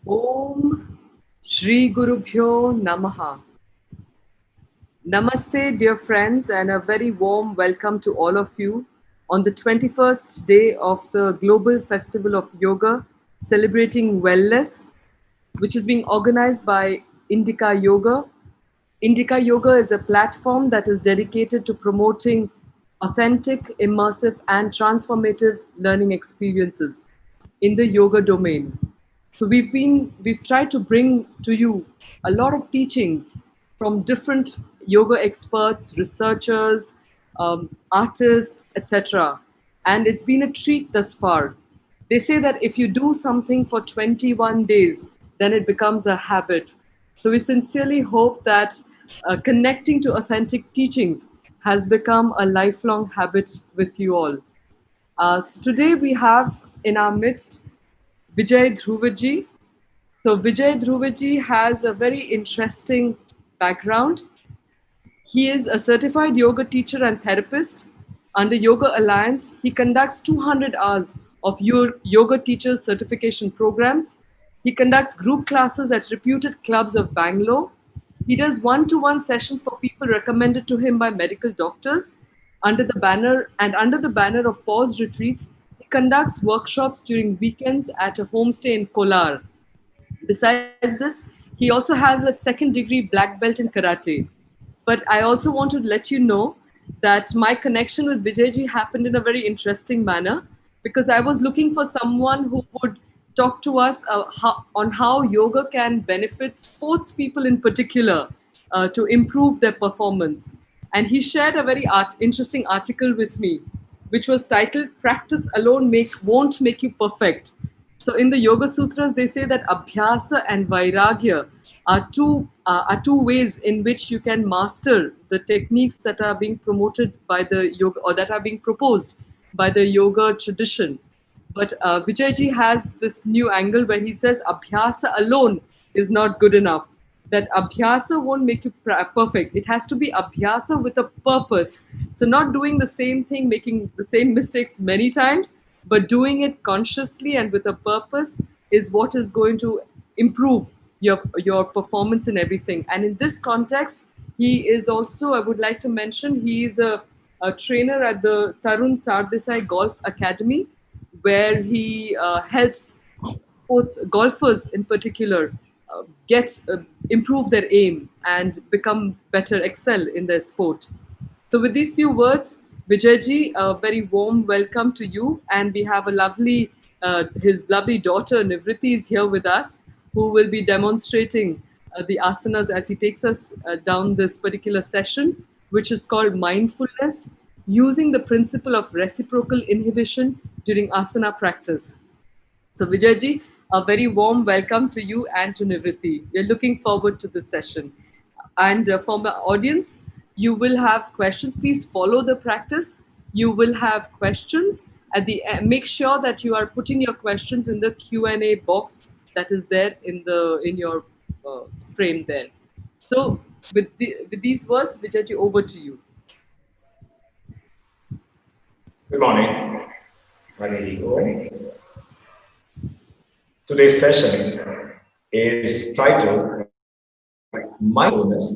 Om Shri Gurubhyo Namaha. Namaste, dear friends, and a very warm welcome to all of you on the 21st day of the Global Festival of Yoga, celebrating wellness, which is being organized by Indica Yoga. Indica Yoga is a platform that is dedicated to promoting authentic, immersive, and transformative learning experiences in the yoga domain. So we've tried to bring to you a lot of teachings from different yoga experts, researchers, artists, etc. And it's been a treat thus far. They say that if you do something for 21 days, then it becomes a habit. So we sincerely hope that connecting to authentic teachings has become a lifelong habit with you all. So today we have in our midst Vijay Dhruvaji. So Vijay Dhruvaji has a very interesting background. He is a certified yoga teacher and therapist. Under Yoga Alliance, he conducts 200 hours of yoga teachers certification programs. He conducts group classes at reputed clubs of Bangalore. He does one-to-one sessions for people recommended to him by medical doctors. Under the banner of Pause Retreats, he conducts workshops during weekends at a homestay in Kolar. Besides this, he also has a second degree black belt in karate. But I also want to let you know that my connection with Vijayji happened in a very interesting manner because I was looking for someone who would talk to us on how yoga can benefit sports people in particular to improve their performance. And he shared a very interesting article with me, which was titled "Practice Alone Won't Make You Perfect." So in the Yoga Sutras, they say that Abhyasa and Vairagya are two ways in which you can master the techniques that are being promoted by the yoga or that are being proposed by the yoga tradition. But Vijayji has this new angle where he says Abhyasa alone is not good enough. That Abhyasa won't make you perfect. It has to be Abhyasa with a purpose. So not doing the same thing, making the same mistakes many times, but doing it consciously and with a purpose is what is going to improve your performance in everything. And in this context, he is also, I would like to mention, he is a trainer at the Tarun Sardesai Golf Academy, where he helps golfers in particular improve their aim and become better, excel in their sport. So with these few words, Vijayji, a very warm welcome to you. And we have his lovely daughter Nivriti is here with us, who will be demonstrating the asanas as he takes us down this particular session, which is called Mindfulness, using the principle of reciprocal inhibition during asana practice. So Vijayji, a very warm welcome to you and to Nivriti. We're looking forward to this session. And for my audience, you will have questions. Please follow the practice. You will have questions. At the end, make sure that you are putting your questions in the Q&A box that is there in your frame there. So with these words, Vijayji, over to you. Good morning. My name is Today's session is titled Mindfulness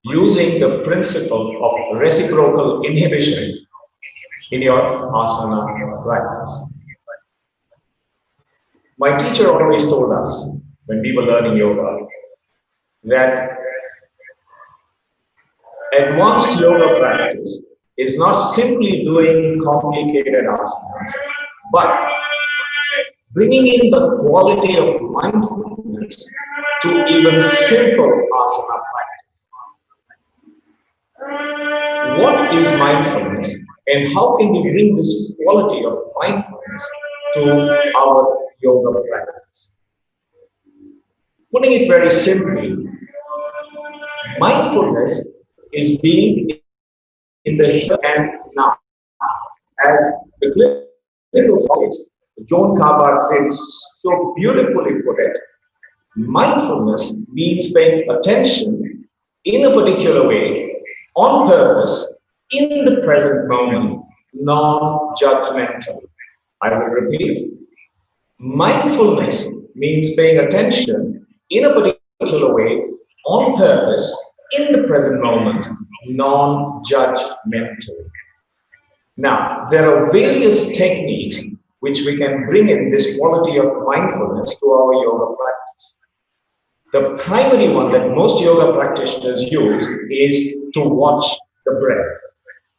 using the principle of reciprocal inhibition in your asana practice. My teacher always told us when we were learning yoga that advanced yoga practice is not simply doing complicated asanas, but bringing in the quality of mindfulness to even simple asana practice. What is mindfulness and how can we bring this quality of mindfulness to our yoga practice? Putting it very simply, mindfulness is being in the here and now. As the clinical science, John Kabat said so beautifully put it, mindfulness means paying attention in a particular way, on purpose, in the present moment, non-judgmental. I will repeat. Mindfulness means paying attention in a particular way, on purpose, in the present moment, non-judgmental. Now, there are various techniques which we can bring in this quality of mindfulness to our yoga practice. The primary one that most yoga practitioners use is to watch the breath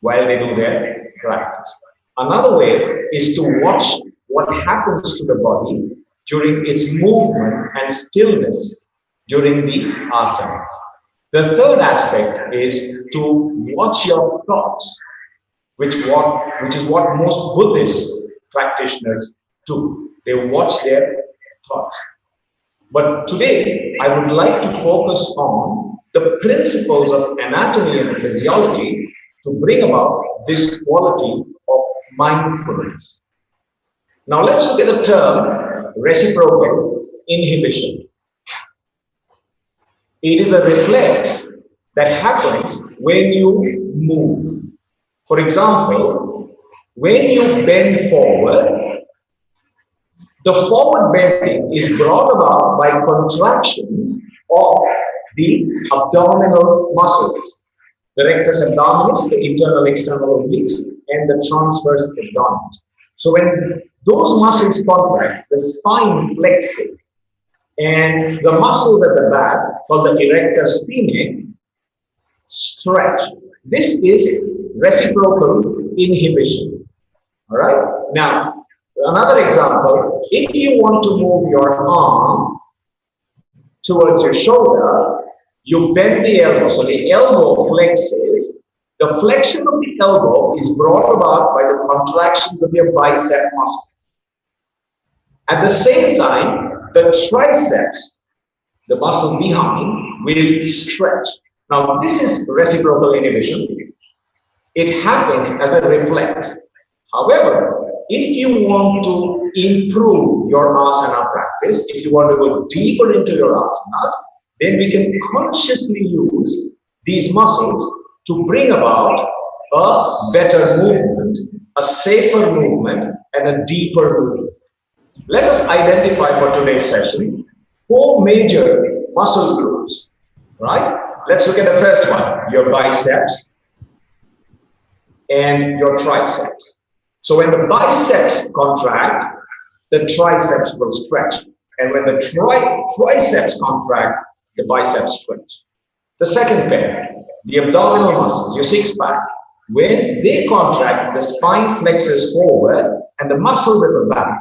while they do their practice. Another way is to watch what happens to the body during its movement and stillness during the asanas. The third aspect is to watch your thoughts, which is what most Buddhist practitioners do. They watch their thoughts. But today, I would like to focus on the principles of anatomy and physiology to bring about this quality of mindfulness. Now let's look at the term reciprocal inhibition. It is a reflex that happens when you move. For example, when you bend forward, the forward bending is brought about by contractions of the abdominal muscles, the rectus abdominis, the internal external obliques, and the transverse abdominis. So when those muscles contract, the spine flexes, and the muscles at the back, called the erector spinae, stretch. This is reciprocal inhibition. All right? Now, another example, if you want to move your arm towards your shoulder, you bend the elbow. So the elbow flexes. The flexion of the elbow is brought about by the contractions of your bicep muscle. At the same time, the triceps, the muscles behind, will stretch. Now, this is reciprocal inhibition. It happens as a reflex. However, if you want to improve your asana practice, if you want to go deeper into your asanas, then we can consciously use these muscles to bring about a better movement, a safer movement, and a deeper movement. Let us identify for today's session 4 major muscle groups, right? Let's look at the first one, your biceps and your triceps. So when the biceps contract, the triceps will stretch. And when the triceps contract, the biceps stretch. The second pair, the abdominal muscles, your six-pack, when they contract, the spine flexes forward and the muscles at the back,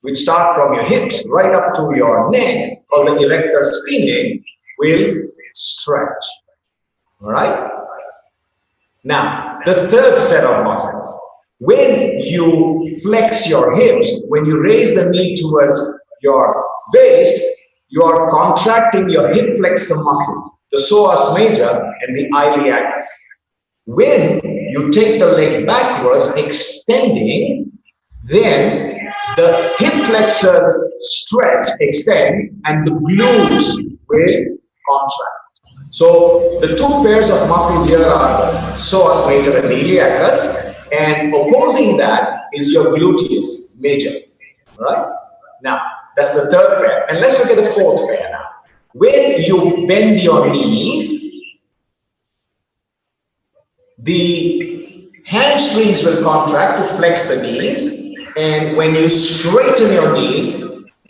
which start from your hips right up to your neck, or the erector spinae, will stretch. All right? Now, the third set of muscles. When you flex your hips, when you raise the knee towards your waist, you are contracting your hip flexor muscles, the psoas major and the iliacus. When you take the leg backwards, extending, then the hip flexors stretch, extend, and the glutes will contract. So the 2 pairs of muscles here are the psoas major and the iliacus, and opposing that is your gluteus major. All right? Now, that's the third pair. And let's look at the fourth pair now. When you bend your knees, the hamstrings will contract to flex the knees, and when you straighten your knees,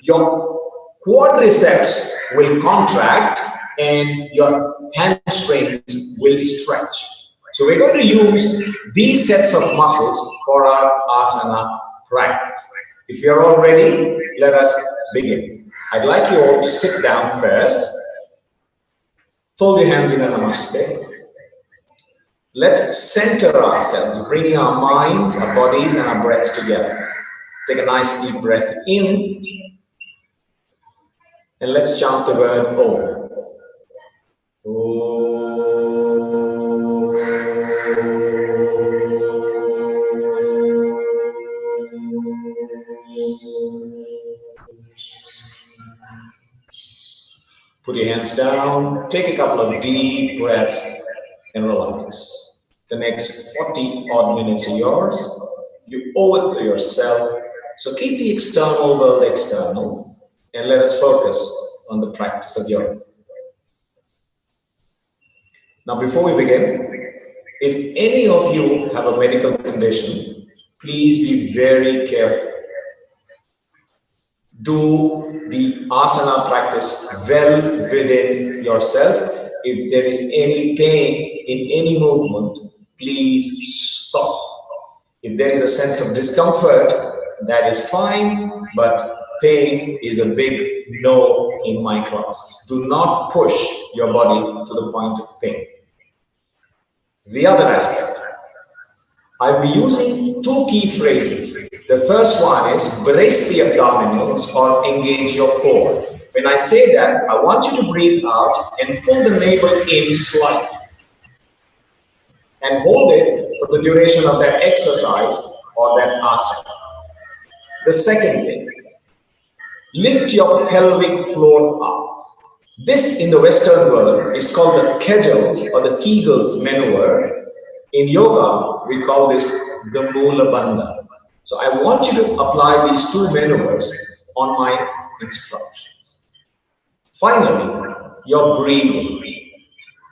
your quadriceps will contract and your hamstrings will stretch. So we're going to use these sets of muscles for our asana practice. If you're all ready, let us begin. I'd like you all to sit down first. Fold your hands in a namaste. Let's center ourselves, bringing our minds, our bodies, and our breaths together. Take a nice deep breath in. And let's chant the word Om. Om. Put your hands down, take a couple of deep breaths and relax. The next 40 odd minutes are yours. You owe it to yourself. So keep the external world external and let us focus on the practice of yoga. Now, before we begin, if any of you have a medical condition, please be very careful. Do the asana practice well within yourself. If there is any pain in any movement, please stop. If there is a sense of discomfort, that is fine, but pain is a big no in my classes. Do not push your body to the point of pain. The other aspect, I'll be using two key phrases. The first one is brace the abdominals or engage your core. When I say that, I want you to breathe out and pull the navel in slightly. And hold it for the duration of that exercise or that asana. The second thing, lift your pelvic floor up. This in the Western world is called the Kegels or the Kegels maneuver. In yoga, we call this the Moola Bandha. So I want you to apply these two maneuvers on my instructions. Finally, your breathing.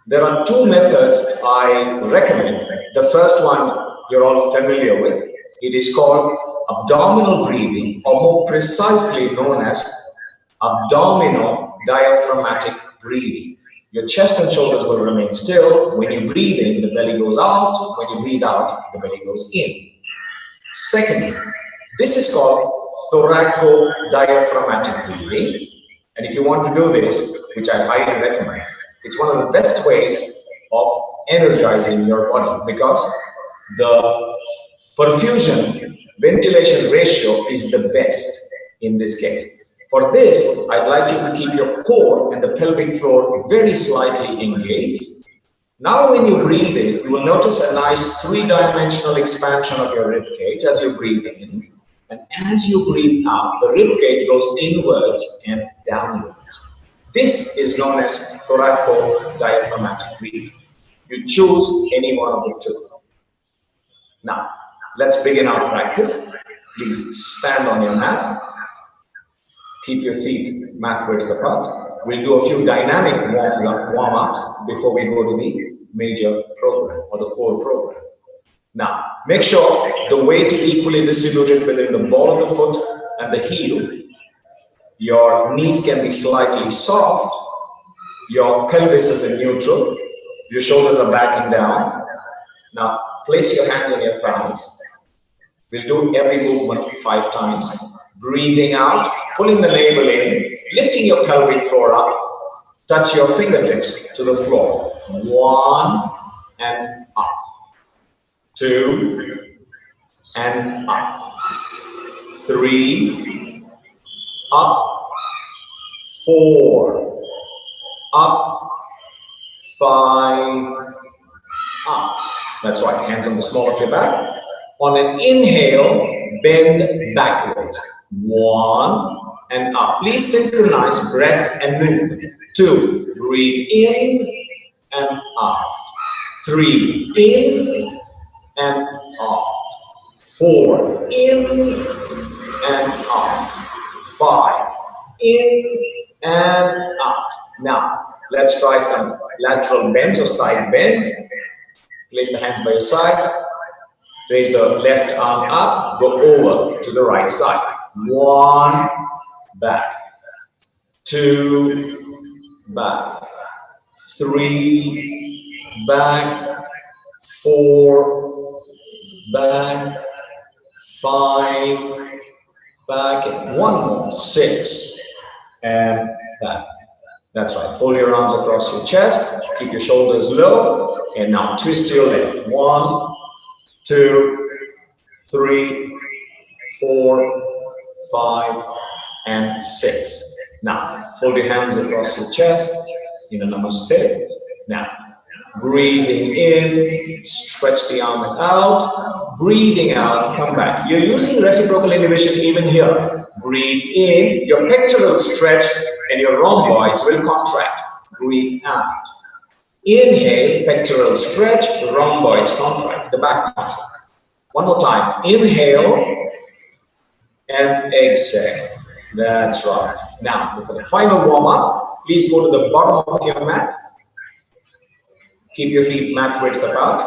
There are two methods I recommend. The first one you're all familiar with. It is called abdominal breathing, or more precisely known as abdominal diaphragmatic breathing. Your chest and shoulders will remain still. When you breathe in, the belly goes out. When you breathe out, the belly goes in. Secondly, this is called thoraco-diaphragmatic breathing. And if you want to do this, which I highly recommend, it's one of the best ways of energizing your body because the perfusion ventilation ratio is the best in this case. For this, I'd like you to keep your core and the pelvic floor very slightly engaged. Now when you breathe in, you will notice a nice three-dimensional expansion of your rib cage as you breathe in. And as you breathe out, the rib cage goes inwards and downwards. This is known as thoraco-diaphragmatic breathing. You choose any one of the two. Now, let's begin our practice. Please stand on your mat. Keep your feet mat-width apart. We'll do a few dynamic warm-ups before we go to the major program or the core program. Now, make sure the weight is equally distributed within the ball of the foot and the heel. Your knees can be slightly soft. Your pelvis is in neutral. Your shoulders are backing down. Now, place your hands on your thighs. We'll do every movement 5 times. Breathing out, pulling the navel in, lifting your pelvic floor up. Touch your fingertips to the floor. 1 and up. 2 and up. 3 up. 4 up. 5 up. That's right, hands on the small of your back. On an inhale, bend backwards. 1 and up. Please synchronize breath and movement. 2, breathe in and out. 3, in and out. 4, in and out. 5, in and out. Now, let's try some lateral bends or side bends. Place the hands by your sides. Raise the left arm up. Go over to the right side. 1, back. 2, back. 3, back. 4, back. 5, back. And 1 more. 6, and back. That's right. Fold your arms across your chest. Keep your shoulders low. And now twist to your left. 1, 2, 3, 4, 5, and 6. Now, fold your hands across your chest in a namaste. Now, breathing in, stretch the arms out. Breathing out, come back. You're using reciprocal inhibition even here. Breathe in, your pectoral stretch and your rhomboids will contract. Breathe out. Inhale, pectoral stretch, rhomboids contract, the back muscles. One more time. Inhale and exhale. That's right. Now, for the final warm-up, please go to the bottom of your mat. Keep your feet mat width apart.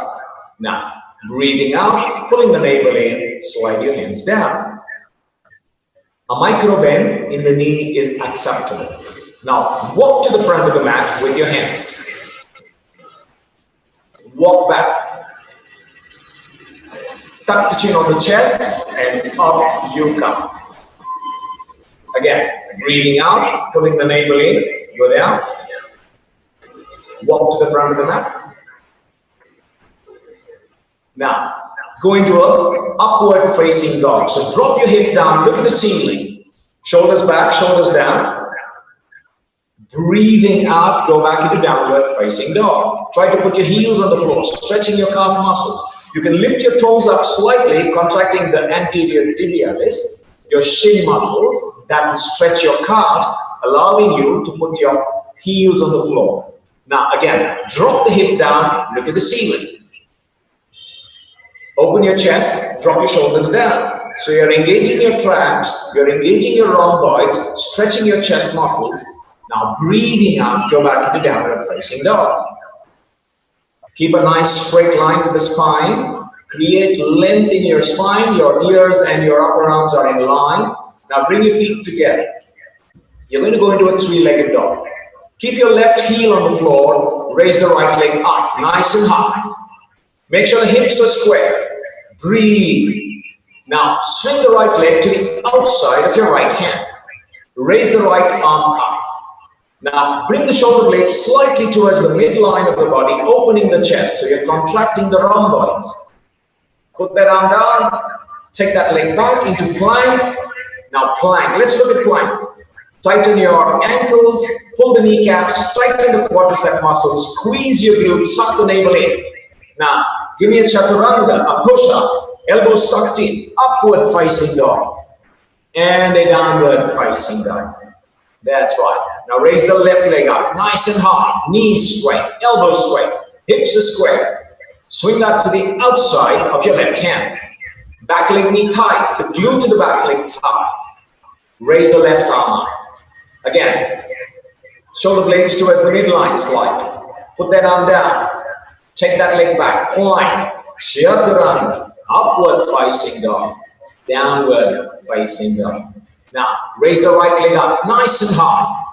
Now, breathing out, pulling the navel in, slide your hands down. A micro bend in the knee is acceptable. Now, walk to the front of the mat with your hands. Walk back. Tuck the chin on the chest and up you come. Again, breathing out, pulling the navel in, go down. Walk to the front of the mat. Now, go into an upward facing dog. So drop your hip down, look at the ceiling. Shoulders back, shoulders down. Breathing out, go back into downward facing dog. Try to put your heels on the floor, stretching your calf muscles. You can lift your toes up slightly, contracting the anterior tibialis, your shin muscles. That will stretch your calves, allowing you to put your heels on the floor. Now again, drop the hip down, look at the ceiling. Open your chest, drop your shoulders down. So you're engaging your traps, you're engaging your rhomboids, stretching your chest muscles. Now breathing out, go back into downward facing dog. Keep a nice straight line with the spine. Create length in your spine. Your ears and your upper arms are in line. Now bring your feet together. You're going to go into a three-legged dog. Keep your left heel on the floor. Raise the right leg up, nice and high. Make sure the hips are square. Breathe. Now swing the right leg to the outside of your right hand. Raise the right arm up. Now bring the shoulder blades slightly towards the midline of the body, opening the chest. So you're contracting the rhomboids. Put that arm down. Take that leg back into plank. Now plank. Let's look at plank. Tighten your ankles. Pull the kneecaps. Tighten the quadricep muscles. Squeeze your glutes. Suck the navel in. Now give me a chaturanga, a push-up. Elbows tucked in. Upward facing dog. And a downward facing dog. That's right. Now raise the left leg up, nice and high, knees straight, elbows straight, hips are square. Swing that to the outside of your left hand. Back leg knee tight, the glute to the back leg tight. Raise the left arm up. Again, shoulder blades towards the midline slide. Put that arm down. Take that leg back, plank, chaturanga, upward facing dog, downward facing dog. Now, raise the right leg up, nice and high.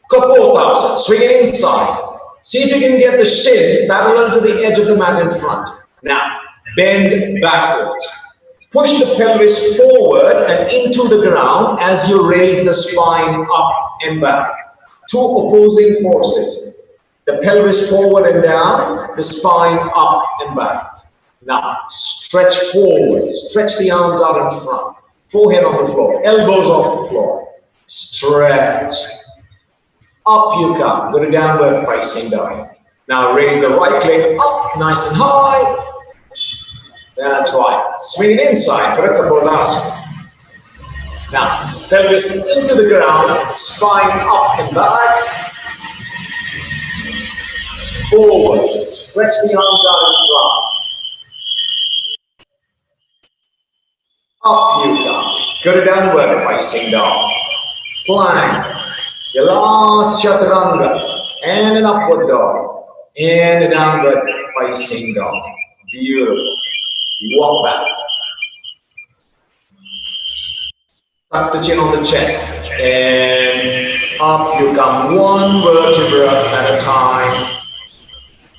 Kapotasana, swing it inside. See if you can get the shin parallel to the edge of the mat in front. Now, bend backwards. Push the pelvis forward and into the ground as you raise the spine up and back. Two opposing forces. The pelvis forward and down, the spine up and back. Now, stretch forward. Stretch the arms out in front. Forehead on the floor, elbows off the floor. Stretch. Up you come. Go to downward facing dog. Now raise the right leg up, nice and high. That's right. Swing it inside for a Kapotasana. Now, pelvis into the ground, spine up and back. Forward. Stretch the arms out in front. Up you come. Go to downward facing dog. Plank. Your last chaturanga. And an upward dog. And a downward facing dog. Beautiful. Walk back. Tuck the chin on the chest. And up you come. One vertebra at a time.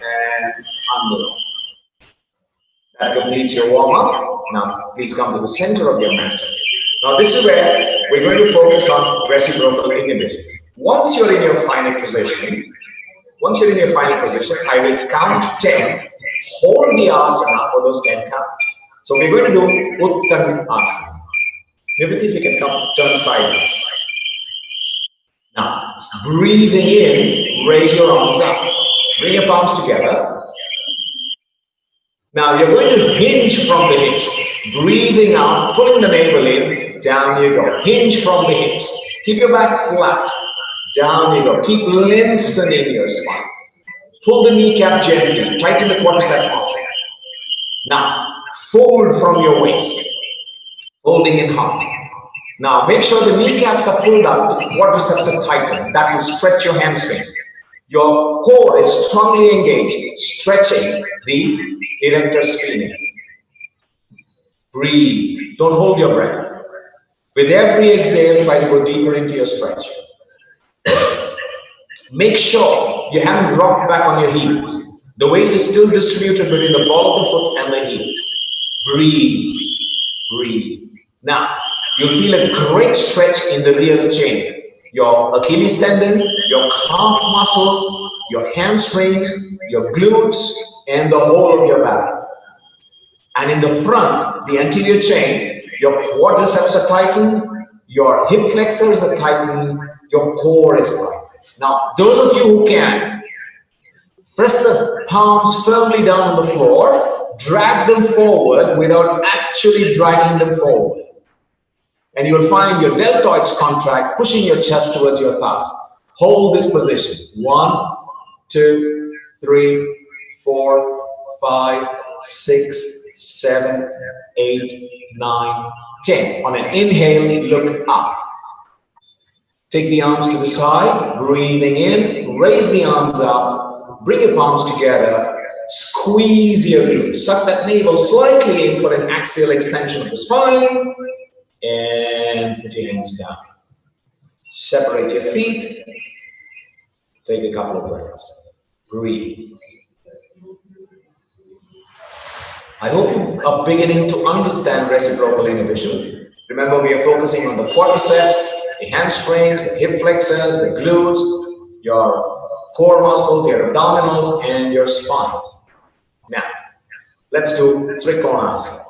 And under. That completes your warm-up. Now, please come to the center of your mat. Now, this is where we're going to focus on reciprocal inhibition. Once you're in your final position, I will count 10. Hold the asana for those 10 counts. So we're going to do Uttanasana. Maybe if you can come, turn sideways. Now, breathing in, raise your arms up. Bring your palms together. Now you're going to hinge from the hips. Breathing out, pulling the navel in, down you go. Hinge from the hips. Keep your back flat. Down you go. Keep lengthening your spine. Pull the kneecap gently, tighten the quadricep muscle. Now, fold from your waist, folding in half. Now, make sure the kneecaps are pulled up, the quadriceps are tightened. That will stretch your hamstrings. Your core is strongly engaged, stretching the erector spinae. Breathe. Don't hold your breath. With every exhale, try to go deeper into your stretch. Make sure you haven't rocked back on your heels. The weight is still distributed between the ball of the foot and the heels. Breathe. Breathe. Now, you'll feel a great stretch in the rear chain. Your Achilles tendon, your calf muscles, your hamstrings, your glutes, and the whole of your back. And in the front, the anterior chain, your quadriceps are tightened, your hip flexors are tightened, your core is tight. Now, those of you who can, press the palms firmly down on the floor, drag them forward without actually dragging them forward. And you will find your deltoids contract, pushing your chest towards your thighs. Hold this position. 1, 2, 3, 4, 5, 6, 7, 8, 9, 10. On an inhale, look up. Take the arms to the side, breathing in, raise the arms up, bring your palms together, squeeze your glutes, suck that navel slightly in for an axial extension of the spine, and put your hands down. Separate your feet, take a couple of breaths, breathe. I hope you are beginning to understand reciprocal inhibition. Remember, we are focusing on the quadriceps, the hamstrings, the hip flexors, the glutes, your core muscles, your abdominals, and your spine. Now, let's do Trikonasana.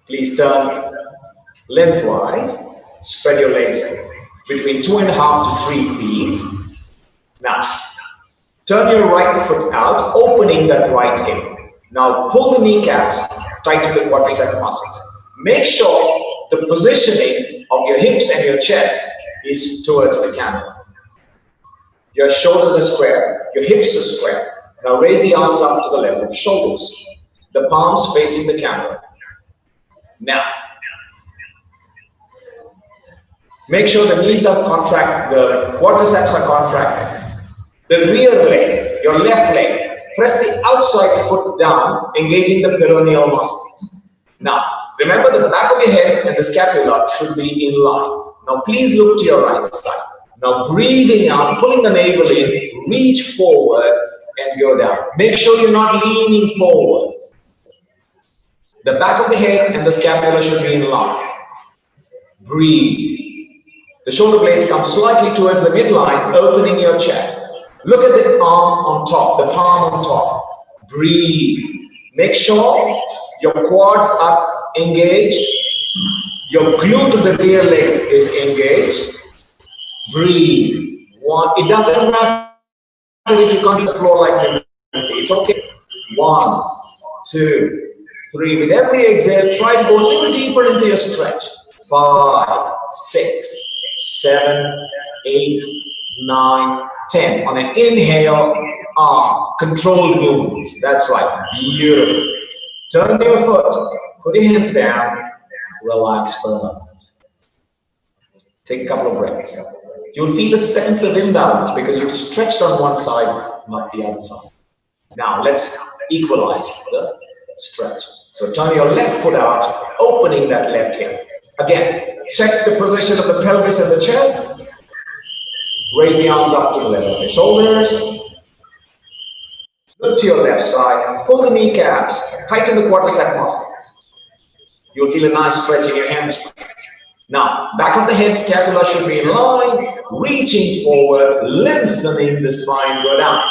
Please turn lengthwise, spread your legs between 2.5 to 3 feet. Now, turn your right foot out, opening that right hip. Now, pull the kneecaps tight to the quadricep muscles. Make sure the positioning of your hips and your chest is towards the camera. Your shoulders are square, your hips are square. Now raise the arms up to the level of shoulders. The palms facing the camera. Now, make sure the knees are contracted, the quadriceps are contracted. The rear leg, your left leg, press the outside foot down, engaging the peroneal muscles. Now, remember the back of your head and the scapula should be in line. Now, please look to your right side. Now, breathing out, pulling the navel in, reach forward and go down. Make sure you're not leaning forward. The back of the head and the scapula should be in line. Breathe. The shoulder blades come slightly towards the midline, opening your chest. Look at the arm on top, the palm on top. Breathe. Make sure your quads are engaged. Your glute of the rear leg is engaged. Breathe. It doesn't matter if you can't floor like me. It's okay. 1, 2, 3. With every exhale, try to go a little deeper into your stretch. 5, 6, 7, 8, 9, 10. On an inhale, controlled movements. That's right. Beautiful. Turn your foot. Put your hands down. Relax for a moment. Take a couple of breaths. You'll feel a sense of imbalance because you've stretched on one side, not the other side. Now, let's equalize the stretch. So turn your left foot out, opening that left hip. Again, check the position of the pelvis and the chest. Raise the arms up to the level of your shoulders. Look to your left side. Pull the kneecaps. Tighten the quadricep muscles. You'll feel a nice stretch in your hamstrings. Now, back of the head, scapula should be in line. Reaching forward, lengthening the spine, go down.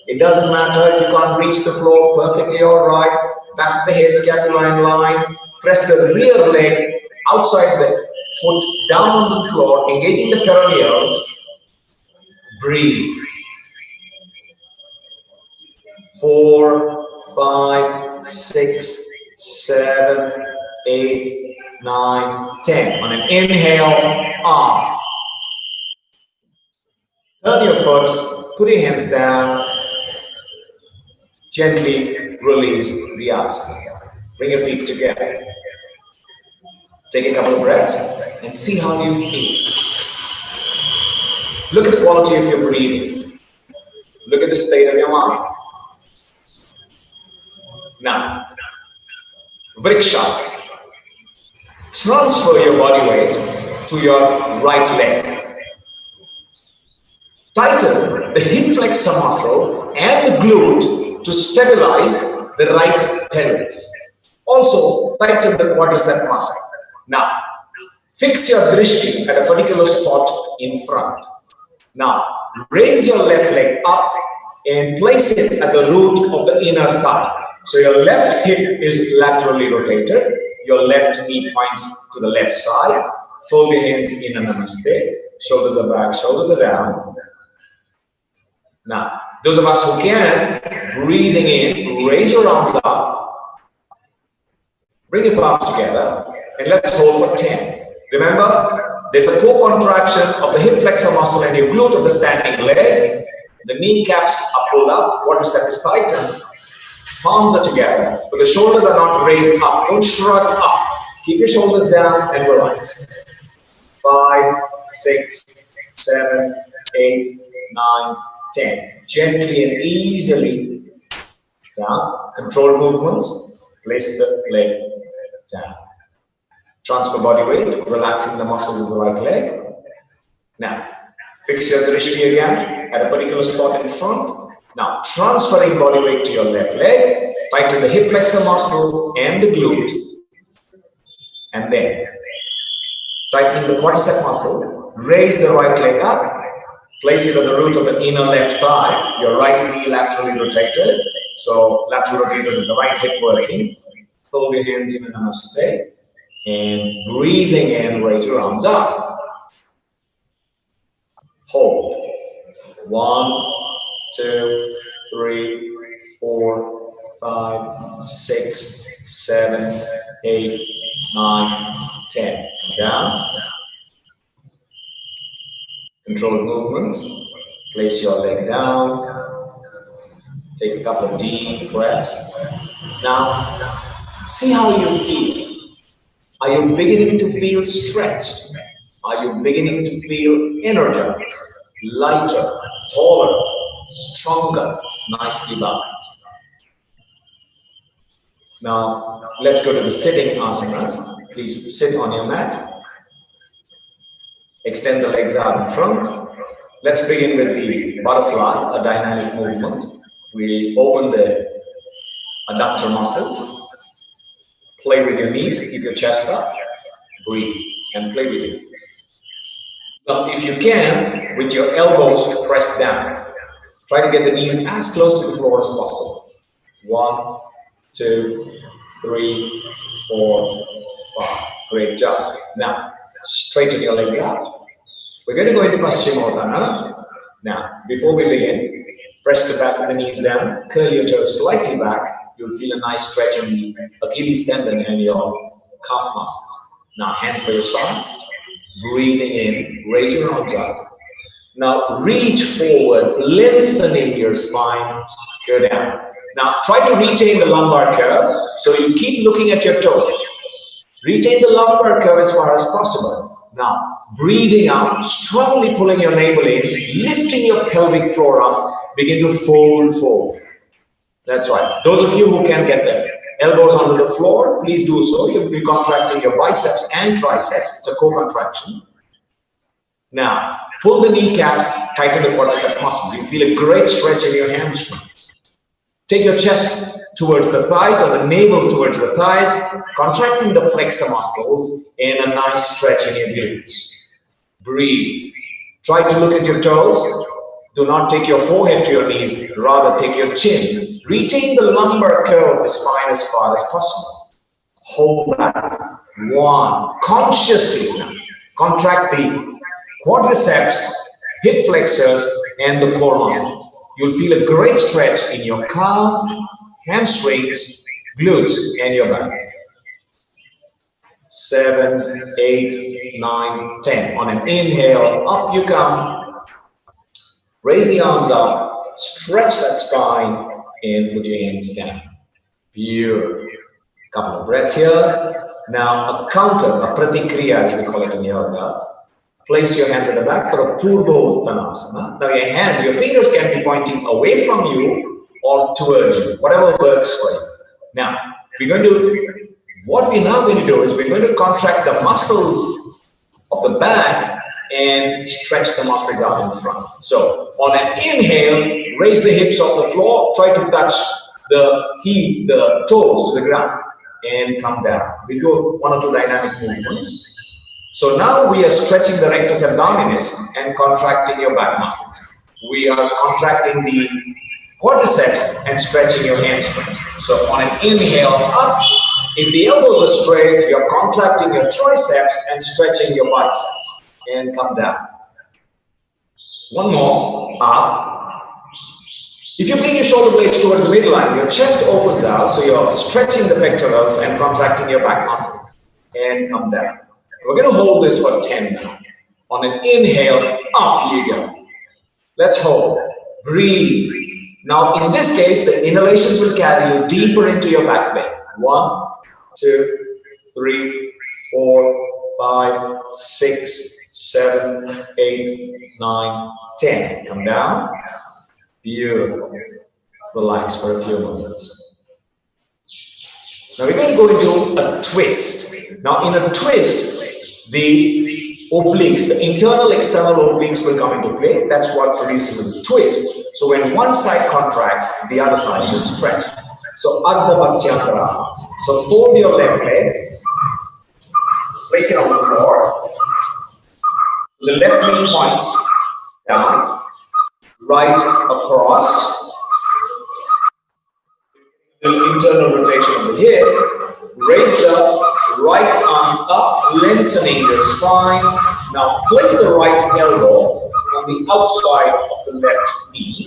It doesn't matter if you can't reach the floor, perfectly all right. Back of the head, scapula in line. Press the rear leg outside the foot down on the floor, engaging the peroneals. Breathe. 4, 5, 6, 7, 8, 9, 10. On an inhale, arm. Turn your foot, put your hands down, gently release the asana. Bring your feet together. Take a couple of breaths and see how you feel. Look at the quality of your breathing. Look at the state of your mind. Now, Vrikshas. Transfer your body weight to your right leg. Tighten the hip flexor muscle and the glute to stabilize the right pelvis. Also, tighten the quadricep muscle. Now, fix your drishti at a particular spot in front. Now, raise your left leg up and place it at the root of the inner thigh. So your left hip is laterally rotated. Your left knee points to the left side. Fold your hands in a namaste. Shoulders are back, shoulders are down. Now, those of us who can, breathing in, raise your arms up. Bring your palms together and let's hold for 10. Remember, there's a co-contraction of the hip flexor muscle and your glute of the standing leg. The kneecaps are pulled up, quadricep is tightened. Palms are together, but the shoulders are not raised up. Don't shrug up. Keep your shoulders down and relax. 5, 6, 7, 8, 9, 10. Gently and easily down. Control movements. Place the leg down. Transfer body weight, relaxing the muscles of the right leg. Now, fix your drishti again at a particular spot in front. Now, transferring body weight to your left leg, tighten the hip flexor muscle and the glute. And then, tightening the quadricep muscle, raise the right leg up, place it at the root of the inner left thigh, your right knee laterally rotated. So, lateral rotators of the right hip working. Fold your hands in a namaste. And breathing in, raise your arms up. Hold. 1, 2, 3, 4, 5, 6, 7, 8, 9, 10. Down. Controlled movement. Place your leg down. Take a couple of deep breaths. Now, see how you feel. Are you beginning to feel stretched? Are you beginning to feel energized, lighter, taller, stronger, nicely balanced? Now, let's go to the sitting asanas. Please sit on your mat. Extend the legs out in front. Let's begin with the butterfly, a dynamic movement. We open the adductor muscles. Play with your knees, keep your chest up, breathe, and play with your knees. Now, if you can, with your elbows pressed down, try to get the knees as close to the floor as possible. 1, 2, 3, 4, 5. Great job. Now, straighten your legs out. We're going to go into Paschimottanasana. Now, before we begin, press the back of the knees down, curl your toes slightly back. You'll feel a nice stretch in the Achilles tendon and your calf muscles. Now, hands by your sides. Breathing in, raise your arms up. Now, reach forward, lengthening your spine, go down. Now, try to retain the lumbar curve, so you keep looking at your toes. Retain the lumbar curve as far as possible. Now, breathing out, strongly pulling your navel in, lifting your pelvic floor up, begin to fold forward. That's right. Those of you who can get the elbows onto the floor, please do so. You'll be contracting your biceps and triceps. It's a co-contraction. Now, pull the kneecaps, tighten the quadricep muscles. You feel a great stretch in your hamstring. Take your chest towards the thighs or the navel towards the thighs, contracting the flexor muscles and a nice stretch in your glutes. Breathe. Try to look at your toes. Do not take your forehead to your knees, rather take your chin. Retain the lumbar curve of the spine as far as possible. Hold back. 1. Consciously contract the quadriceps, hip flexors, and the core muscles. You'll feel a great stretch in your calves, hamstrings, glutes, and your back. 7, 8, 9, 10. On an inhale, up you come. Raise the arms up, stretch that spine, and put your hands down. Beautiful. Couple of breaths here. Now a counter, a pratikriya as we call it in yoga. Place your hands at the back for a Purva Uttanasana. Now your hands, your fingers can be pointing away from you or towards you, whatever works for you. Now, what we're now going to do is we're going to contract the muscles of the back and stretch the muscles out in front. So on an inhale, raise the hips off the floor, try to touch the toes to the ground and come down. We do one or two dynamic movements. So now we are stretching the rectus abdominis and contracting your back muscles. We are contracting the quadriceps and stretching your hamstrings. So on an inhale up, if the elbows are straight, you're contracting your triceps and stretching your biceps. And come down. One more, up. If you bring your shoulder blades towards the midline, your chest opens out, so you're stretching the pectorals and contracting your back muscles. And come down. We're going to hold this for 10 now. On an inhale, up you go. Let's hold. Breathe. Now, in this case, the inhalations will carry you deeper into your back bend. 1, 2, 3, 4, 5, 6, 7, 8, 9, 10. Come down. Beautiful. Relax for a few moments. Now, we're going to go into a twist. Now, in a twist, the obliques, the internal external obliques will come into play. That's what produces a twist. So when one side contracts, the other side will stretch. So Ardha Vatsyantara. So fold your left leg, place it on the floor. The left knee points down, right across. The internal rotation of the hip. Raise the right arm up, lengthening your spine. Now place the right elbow on the outside of the left knee.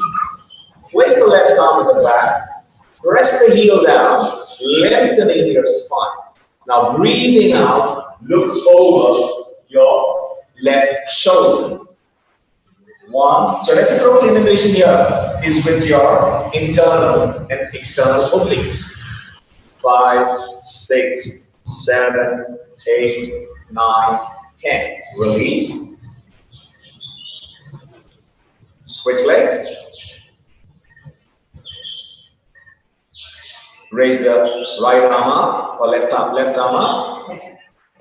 Place the left arm at the back. Press the heel down, lengthening your spine. Now breathing out, look over your left shoulder. 1. So reciprocal inhibition here is with your internal and external obliques. 5, 6, 7, 8, 9, 10. Release. Switch legs. Raise the right arm up or left arm up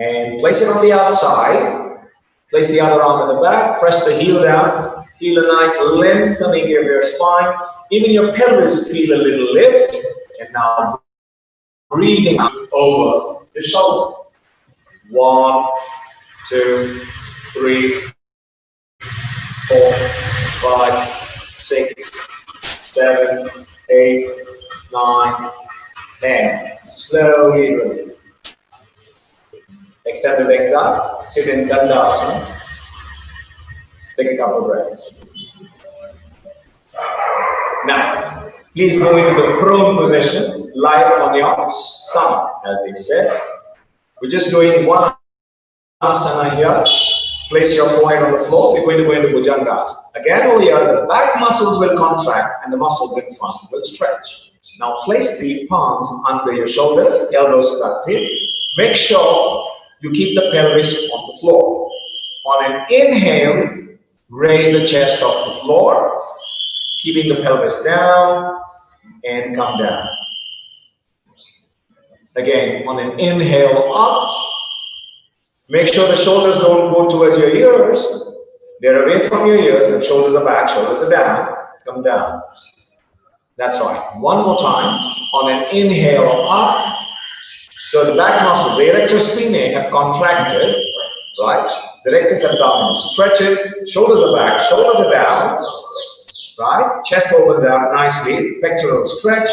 and place it on the outside. Place the other arm in the back. Press the heel down. Feel a nice lengthening of your spine. Even your pelvis feel a little lift. And now breathing out over the shoulder. 1, 2, 3, 4, 5, 6, 7, 8, 9, 10. Slowly release. Extend the legs up. Sit in Dandasana. Take a couple breaths. Now, please go into the prone position. Lie on your stomach, as they said. We're just doing one asana here. Place your forehead on the floor. We're going to go into Bhujangasana. Again, over here, the back muscles will contract and the muscles in front will stretch. Now, place the palms under your shoulders, elbows tucked in. Make sure you keep the pelvis on the floor. On an inhale, raise the chest off the floor, keeping the pelvis down and come down. Again, on an inhale up, make sure the shoulders don't go towards your ears. They're away from your ears and shoulders are back, shoulders are down, come down. That's right. One more time. On an inhale up, so the back muscles, the erector spinae have contracted, right? The rectus abdominis stretches, shoulders are back, shoulders are down, right? Chest opens out nicely, pectorals stretch,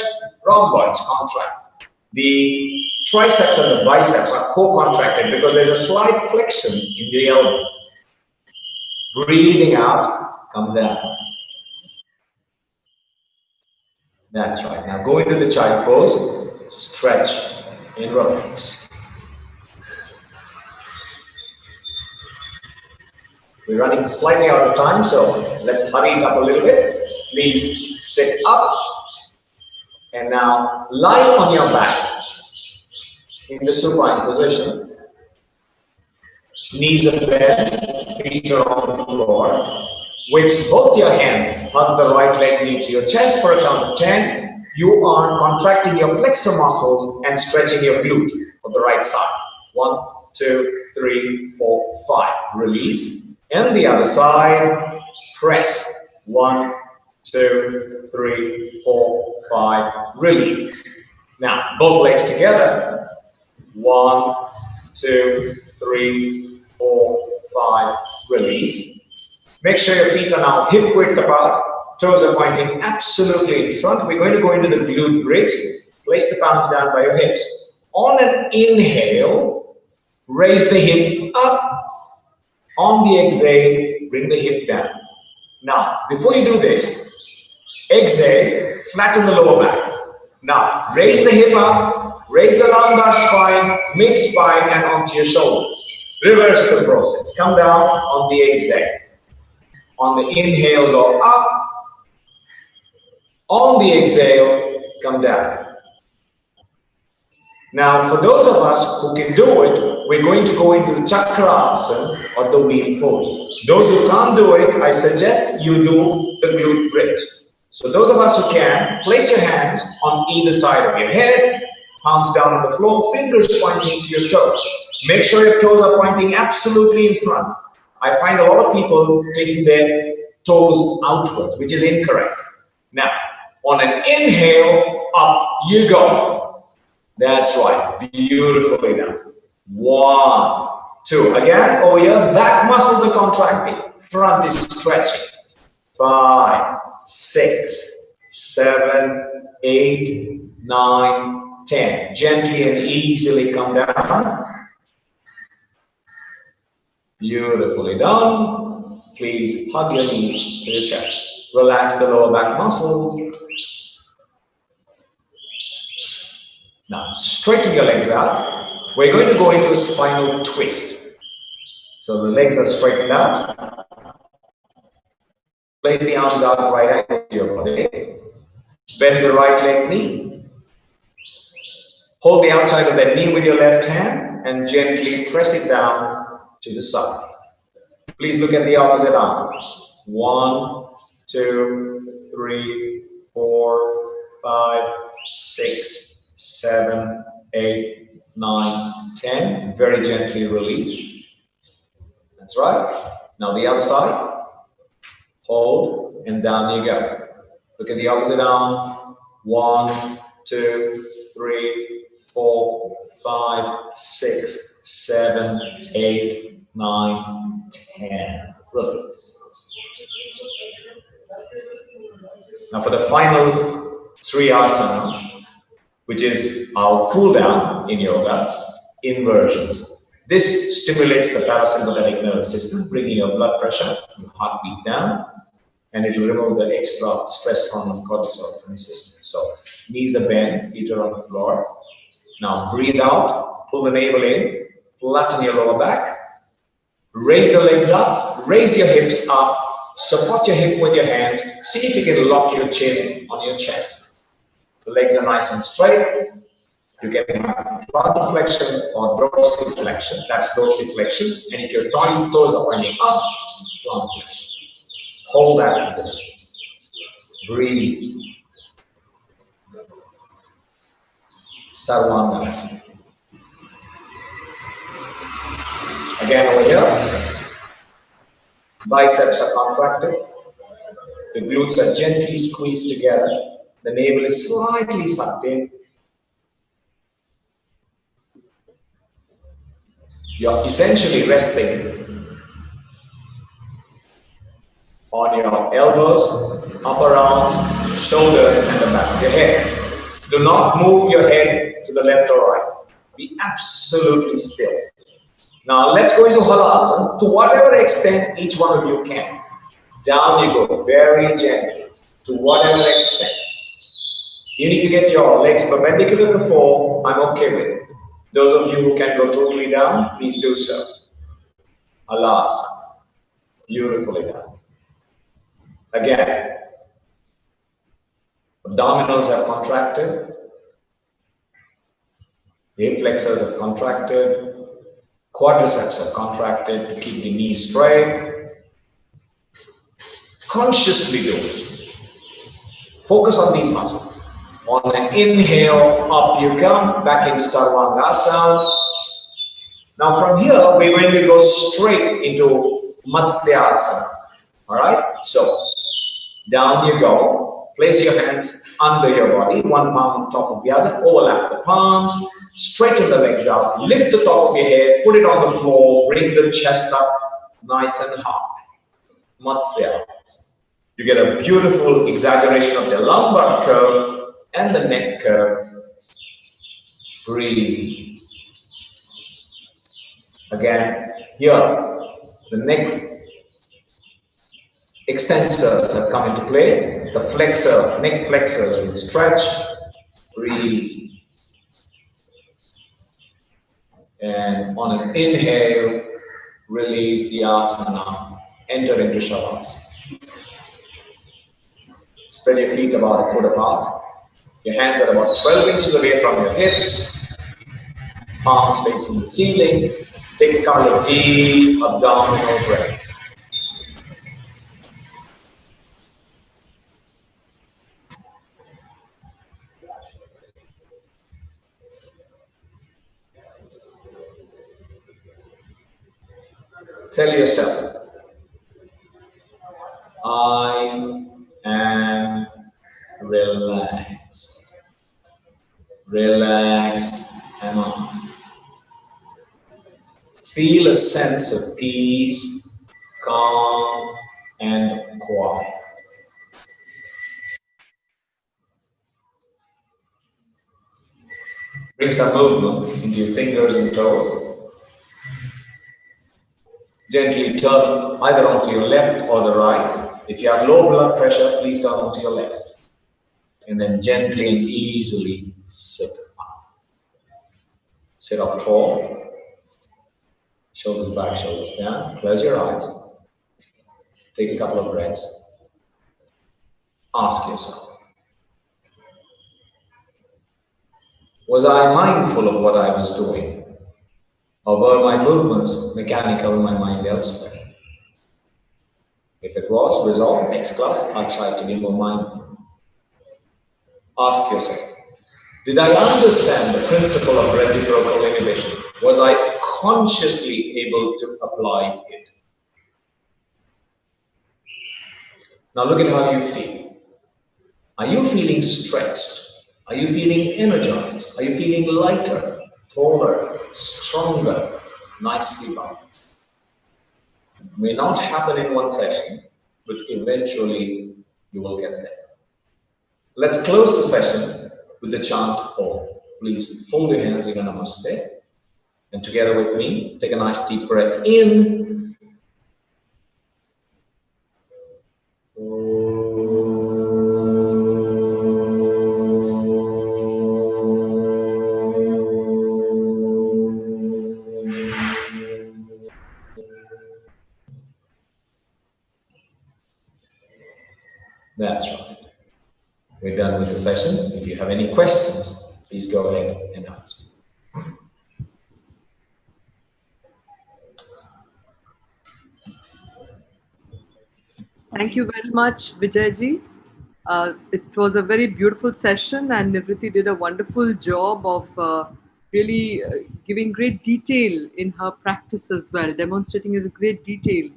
rhomboids contract. The triceps and the biceps are co-contracted because there's a slight flexion in the elbow. Breathing out, come down. That's right. Now go into the child pose, stretch and relax. We're running slightly out of time, so let's hurry it up a little bit. Please sit up. And now lie on your back in the supine position. Knees are bent, feet are on the floor. With both your hands, hug the right leg knee to your chest for a count of 10. You are contracting your flexor muscles and stretching your glute on the right side. 1, 2, 3, 4, 5. Release. And the other side, press. 1, 2, 3, 4, 5. Release. Now, both legs together. 1, 2, 3, 4, 5. Release. Make sure your feet are now hip width apart. Toes are pointing absolutely in front. We're going to go into the glute bridge. Place the palms down by your hips. On an inhale, raise the hip up. On the exhale, bring the hip down. Now, before you do this, exhale, flatten the lower back. Now, raise the hip up, raise the lumbar spine, mid-spine, and onto your shoulders. Reverse the process. Come down on the exhale. On the inhale, go up. On the exhale, come down. Now, for those of us who can do it, we're going to go into the Chakrasana or the wheel pose. Those who can't do it, I suggest you do the glute bridge. So those of us who can, place your hands on either side of your head, palms down on the floor, fingers pointing to your toes. Make sure your toes are pointing absolutely in front. I find a lot of people taking their toes outwards, which is incorrect. Now, on an inhale, up you go. That's right. Beautifully done. 1, 2. Again, over here, back muscles are contracting. Front is stretching. 5, 6, 7, 8, 9, 10. Gently and easily come down. Beautifully done. Please hug your knees to your chest. Relax the lower back muscles. Now, straighten your legs out. We're going to go into a spinal twist. So the legs are straightened out. Place the arms out right at your body. Bend the right leg knee. Hold the outside of that knee with your left hand and gently press it down to the side. Please look at the opposite arm. 1, 2, 3, 4, 5, 6, 7, 8, 9, 10. Very gently release. That's right. Now the other side. Hold and down you go. Look at the opposite arm. 1, 2, 3, 4, 5, 6, 7, 8, 9, 10. Release. Now for the final 3 asanas, which is our cool down in yoga, inversions. This stimulates the parasympathetic nervous system, bringing your blood pressure, your heartbeat down, and it will remove the extra stress hormone cortisol from the system. So knees are bent, feet are on the floor. Now breathe out, pull the navel in, flatten your lower back, raise the legs up, raise your hips up, support your hip with your hand, see if you can lock your chin on your chest. The legs are nice and straight. You get plantar flexion or dorsiflexion. That's dorsiflexion. And if your toes are pointing up, plantar flexion. Hold that position. Breathe. Sarvangasana. Again over here. Biceps are contracted. The glutes are gently squeezed together. The navel is slightly sucked in. You're essentially resting on your elbows, upper arms, shoulders, and the back of your head. Do not move your head to the left or right. Be absolutely still. Now let's go into Halasana to whatever extent each one of you can. Down you go, very gently, to whatever extent. Even if you get your legs perpendicular to the floor, I'm okay with it. Those of you who can go totally down, please do so. Halasana. Beautifully done. Again, abdominals have contracted, hip flexors have contracted, quadriceps have contracted to keep the knee straight. Consciously do it. Focus on these muscles. On an inhale, up you come, back into Sarvangasana. Now from here, we're going to go straight into Matsyasana. All right? So, down you go. Place your hands under your body, one palm on top of the other. Overlap the palms. Straighten the legs out. Lift the top of your head. Put it on the floor. Bring the chest up nice and high. Matsyasana. You get a beautiful exaggeration of the lumbar curve and the neck curve. Breathe. Again, here, the neck extensors have come into play. The flexor, neck flexors will stretch. Breathe. And on an inhale, release the asana. Enter into Shavasana. Spread your feet about a foot apart. Your hands are about 12 inches away from your hips. Palms facing the ceiling. Take a couple of deep abdominal breaths. Tell yourself, I am relaxed. Relaxed am I. Feel a sense of peace, calm, and quiet. Bring some movement into your fingers and toes. Gently turn either onto your left or the right. If you have low blood pressure, please turn onto your left. And then gently and easily sit up. Sit up tall. Shoulders back, shoulders down. Close your eyes. Take a couple of breaths. Ask yourself, was I mindful of what I was doing? Or were my movements mechanical in my mind elsewhere? If it was, resolve. Next class, I'll try to be more mindful. Ask yourself, did I understand the principle of reciprocal inhibition? Was I consciously able to apply it? Now look at how you feel. Are you feeling stretched? Are you feeling energized? Are you feeling lighter, taller, stronger, nicely balanced? It may not happen in one session, but eventually you will get there. Let's close the session with the chant Om. Please fold your hands in a namaste. And together with me, take a nice deep breath in. That's right. We're done with the session. If you have any questions, please go ahead and ask. Thank you very much, Vijayji. It was a very beautiful session, and Nivriti did a wonderful job of really giving great detail in her practice as well, demonstrating it with great detail.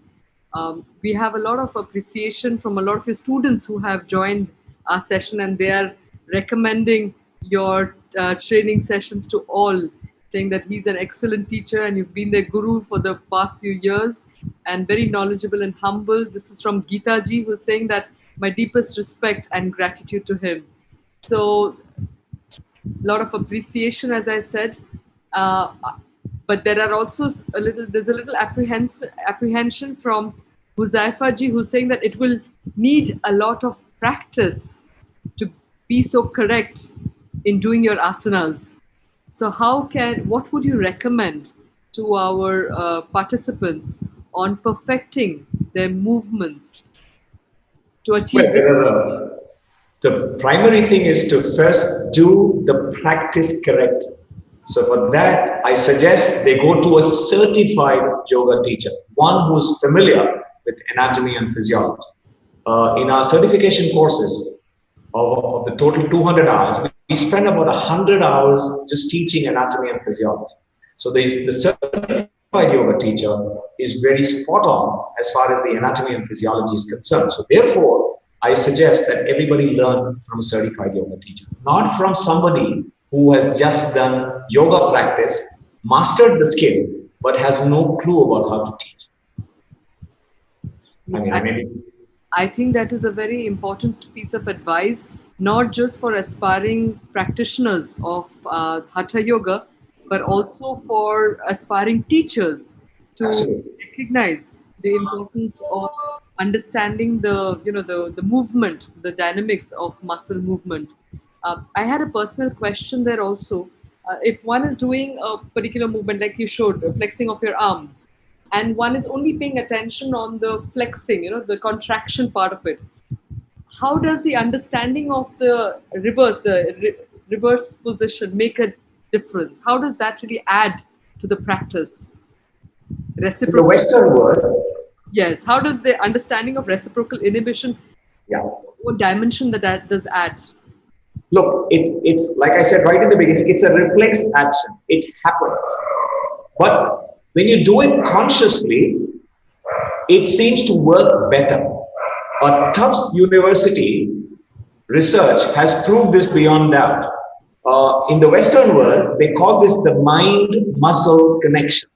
We have a lot of appreciation from a lot of your students who have joined our session, and they are recommending your training sessions to all, saying that he's an excellent teacher and you've been their guru for the past few years and very knowledgeable and humble. This is from Geeta ji, who's saying that my deepest respect and gratitude to him. So a lot of appreciation, as I said. But there are also there's a little apprehension from Huzaifa ji, who's saying that it will need a lot of practice to be so correct in doing your asanas. So what would you recommend to our participants on perfecting their movements to achieve Well, the primary thing is to first do the practice correct. So for that, I suggest they go to a certified yoga teacher, one who's familiar with anatomy and physiology. In our certification courses, of the total 200 hours, we spend about 100 hours just teaching anatomy and physiology. So the certified yoga teacher is very spot on as far as the anatomy and physiology is concerned. So therefore, I suggest that everybody learn from a certified yoga teacher, not from somebody who has just done yoga practice, mastered the skill, but has no clue about how to teach. Yes, I think that is a very important piece of advice, not just for aspiring practitioners of Hatha Yoga, but also for aspiring teachers to Absolutely. recognize the importance of understanding the movement, the dynamics of muscle movement. I had a personal question there also. If one is doing a particular movement, like you showed, flexing of your arms, and one is only paying attention on the flexing, the contraction part of it, how does the understanding of the reverse position make a difference? How does that really add to the practice? In the Western world, Yes. How does the understanding of reciprocal inhibition, yeah. what dimension that does add? Look, it's like I said right in the beginning, it's a reflex action. It happens. But when you do it consciously, it seems to work better. A Tufts University research has proved this beyond doubt. In the Western world, they call this the mind-muscle connection.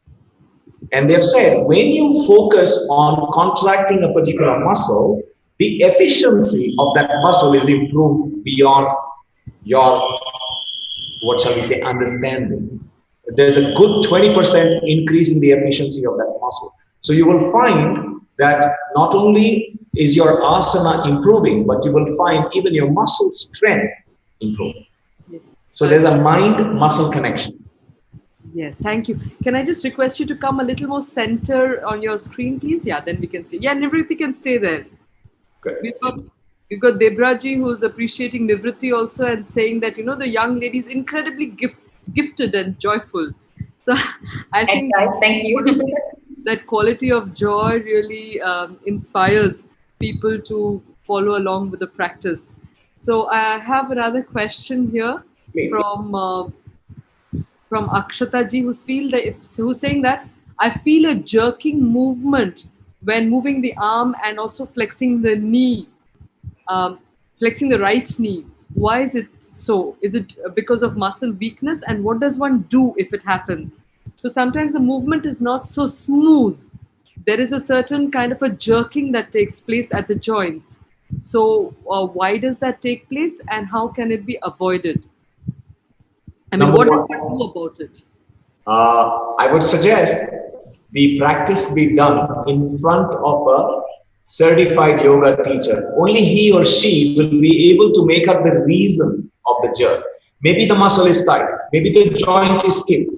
And they've said when you focus on contracting a particular muscle, the efficiency of that muscle is improved beyond your, what shall we say, understanding. There's a good 20% increase in the efficiency of that muscle. So you will find that not only is your asana improving, but you will find even your muscle strength improving. Yes. So there's a mind-muscle connection. Yes, thank you. Can I just request you to come a little more center on your screen, please? Yeah, then we can see. Yeah, Nivriti can stay there. Good. We've got Debraji, who's appreciating Nivriti also and saying that, the young lady is incredibly gifted and joyful. So I think thank you. that quality of joy really inspires people to follow along with the practice. So I have another question here Please. From Akshata ji, who's saying that I feel a jerking movement when moving the arm and also flexing the knee, flexing the right knee. Why is it so? Is it because of muscle weakness? And what does one do if it happens? So sometimes the movement is not so smooth. There is a certain kind of a jerking that takes place at the joints. So why does that take place and how can it be avoided? I mean, what does one do about it? I would suggest the practice be done in front of a certified yoga teacher. Only he or she will be able to make up the reason of the jerk. Maybe the muscle is tight. Maybe the joint is stiff.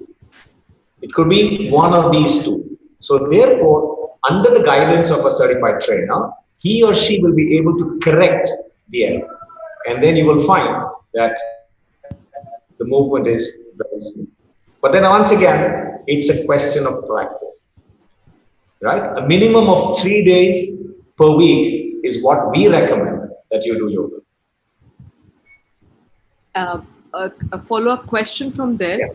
It could be one of these two. So therefore, under the guidance of a certified trainer, he or she will be able to correct the error. And then you will find that the movement is very smooth. But then once again, it's a question of practice, right? A minimum of 3 days per week is what we recommend that you do yoga. A follow-up question from there. Yeah.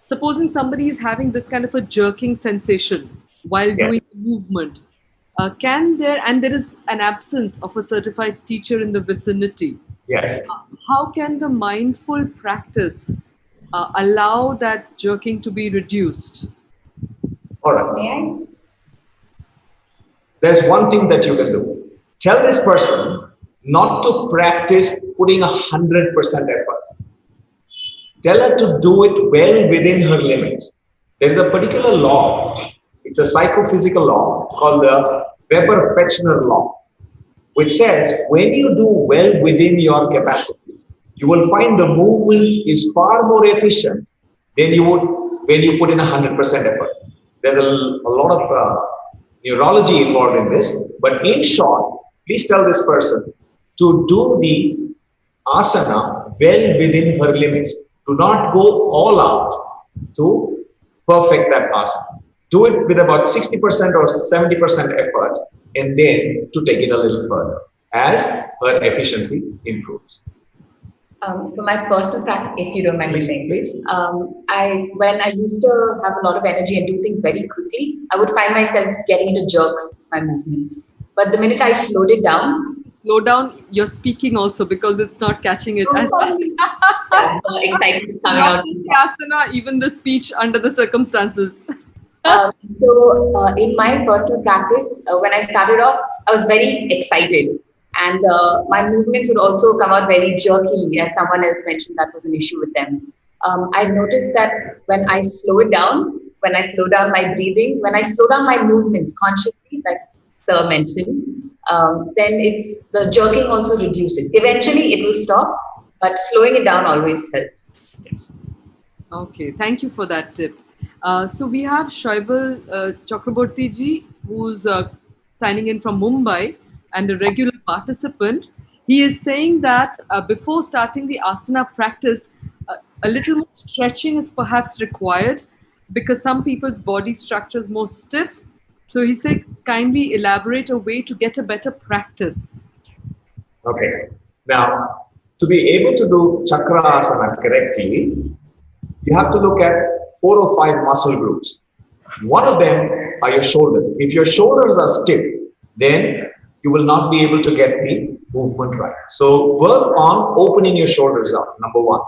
Supposing somebody is having this kind of a jerking sensation while doing the movement, there is an absence of a certified teacher in the vicinity. Yes. How can the mindful practice allow that jerking to be reduced? All right. There's one thing that you can do. Tell this person not to practice putting 100% effort. Tell her to do it well within her limits. There's a particular law. It's a psychophysical law called the Weber-Fechner law, which says when you do well within your capacity, you will find the movement is far more efficient than you would when you put in 100% effort. There's a lot of neurology involved in this. But in short, please tell this person to do the asana well within her limits. Do not go all out to perfect that asana. Do it with about 60% or 70% effort, and then to take it a little further as her efficiency improves. For my personal practice, if you don't mind me saying, Please. when I used to have a lot of energy and do things very quickly, I would find myself getting into jerks, my movements. But the minute I slowed it down, Slow down, you're speaking also because it's not catching it. the excitement is coming out. Not just the asana, even the speech under the circumstances. In my personal practice, when I started off, I was very excited. And my movements would also come out very jerky, as someone else mentioned that was an issue with them. I've noticed that when I slow it down, when I slow down my breathing, when I slow down my movements consciously, like Sir mentioned, then the jerking also reduces. Eventually it will stop, but slowing it down always helps. Okay, thank you for that tip. So we have Shoibal Chakraborty ji, who's signing in from Mumbai and a regular participant. He is saying that before starting the asana practice, a little more stretching is perhaps required because some people's body structure is more stiff. So he said, kindly elaborate a way to get a better practice. Okay. Now, to be able to do chakra asana correctly, you have to look at 4 or 5 muscle groups. One of them are your shoulders. If your shoulders are stiff, then you will not be able to get the movement right. So work on opening your shoulders up, number 1.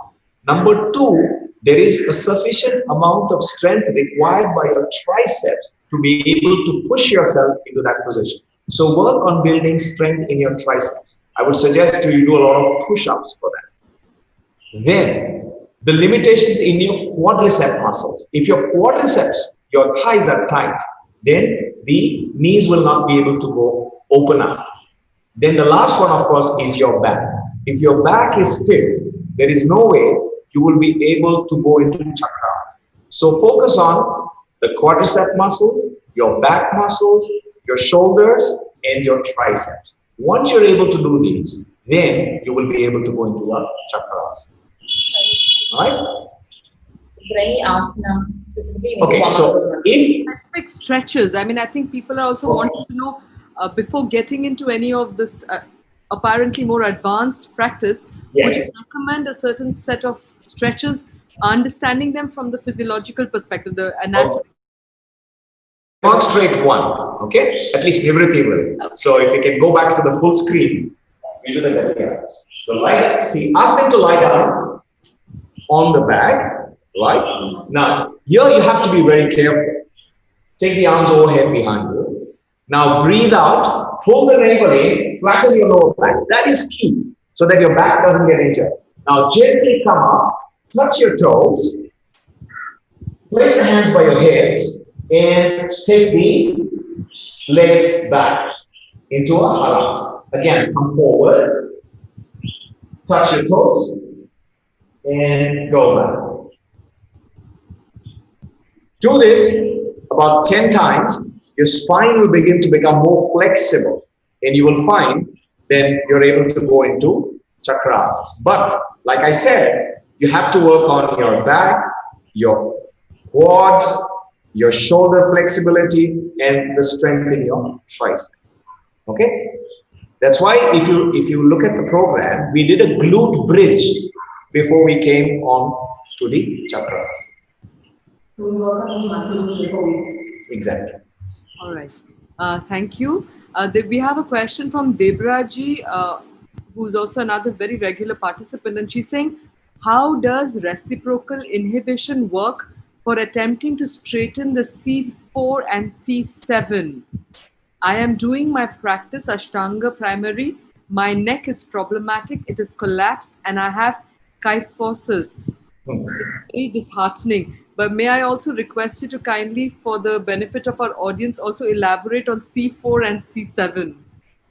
Number 2, there is a sufficient amount of strength required by your triceps to be able to push yourself into that position. So work on building strength in your triceps. I would suggest you do a lot of push-ups for that. Then the limitations in your quadricep muscles. If your quadriceps, your thighs are tight, then the knees will not be able to go open up. Then the last one, of course, is your back. If your back is stiff, there is no way you will be able to go into chakras. So focus on the quadricep muscles, your back muscles, your shoulders, and your triceps. Once you're able to do these, then you will be able to go into a chakras. Right? So for any asana, specifically, okay, so if specific stretches, I mean, I think people are also wanting to know before getting into any of this apparently more advanced practice, would you recommend a certain set of stretches, understanding them from the physiological perspective, the anatomy? Demonstrate one, okay? At least everything will. So if we can go back to the full screen, we do that here. So ask them to lie down on the back, right? Now, here you have to be very careful. Take the arms overhead behind you. Now breathe out, pull the navel in, flatten your lower back. That is key, so that your back doesn't get injured. Now gently come up, touch your toes, place the hands by your hips, and take the legs back into a halas. Again, come forward, touch your toes, and go back. Do this about 10 times. Your spine will begin to become more flexible, and you will find then you're able to go into chakras. But like I said, you have to work on your back, your quads, your shoulder flexibility, and the strength in your triceps. Okay? That's why if you look at the program, we did a glute bridge before we came on to the chakras. So we work on those muscle groups. Exactly. All right. Thank you. We have a question from Debraji, who's also another very regular participant, and she's saying, how does reciprocal inhibition work for attempting to straighten the C4 and C7? I am doing my practice Ashtanga primary. My neck is problematic. It is collapsed and I have kyphosis. Very disheartening. But may I also request you to kindly, for the benefit of our audience, also elaborate on C4 and C7?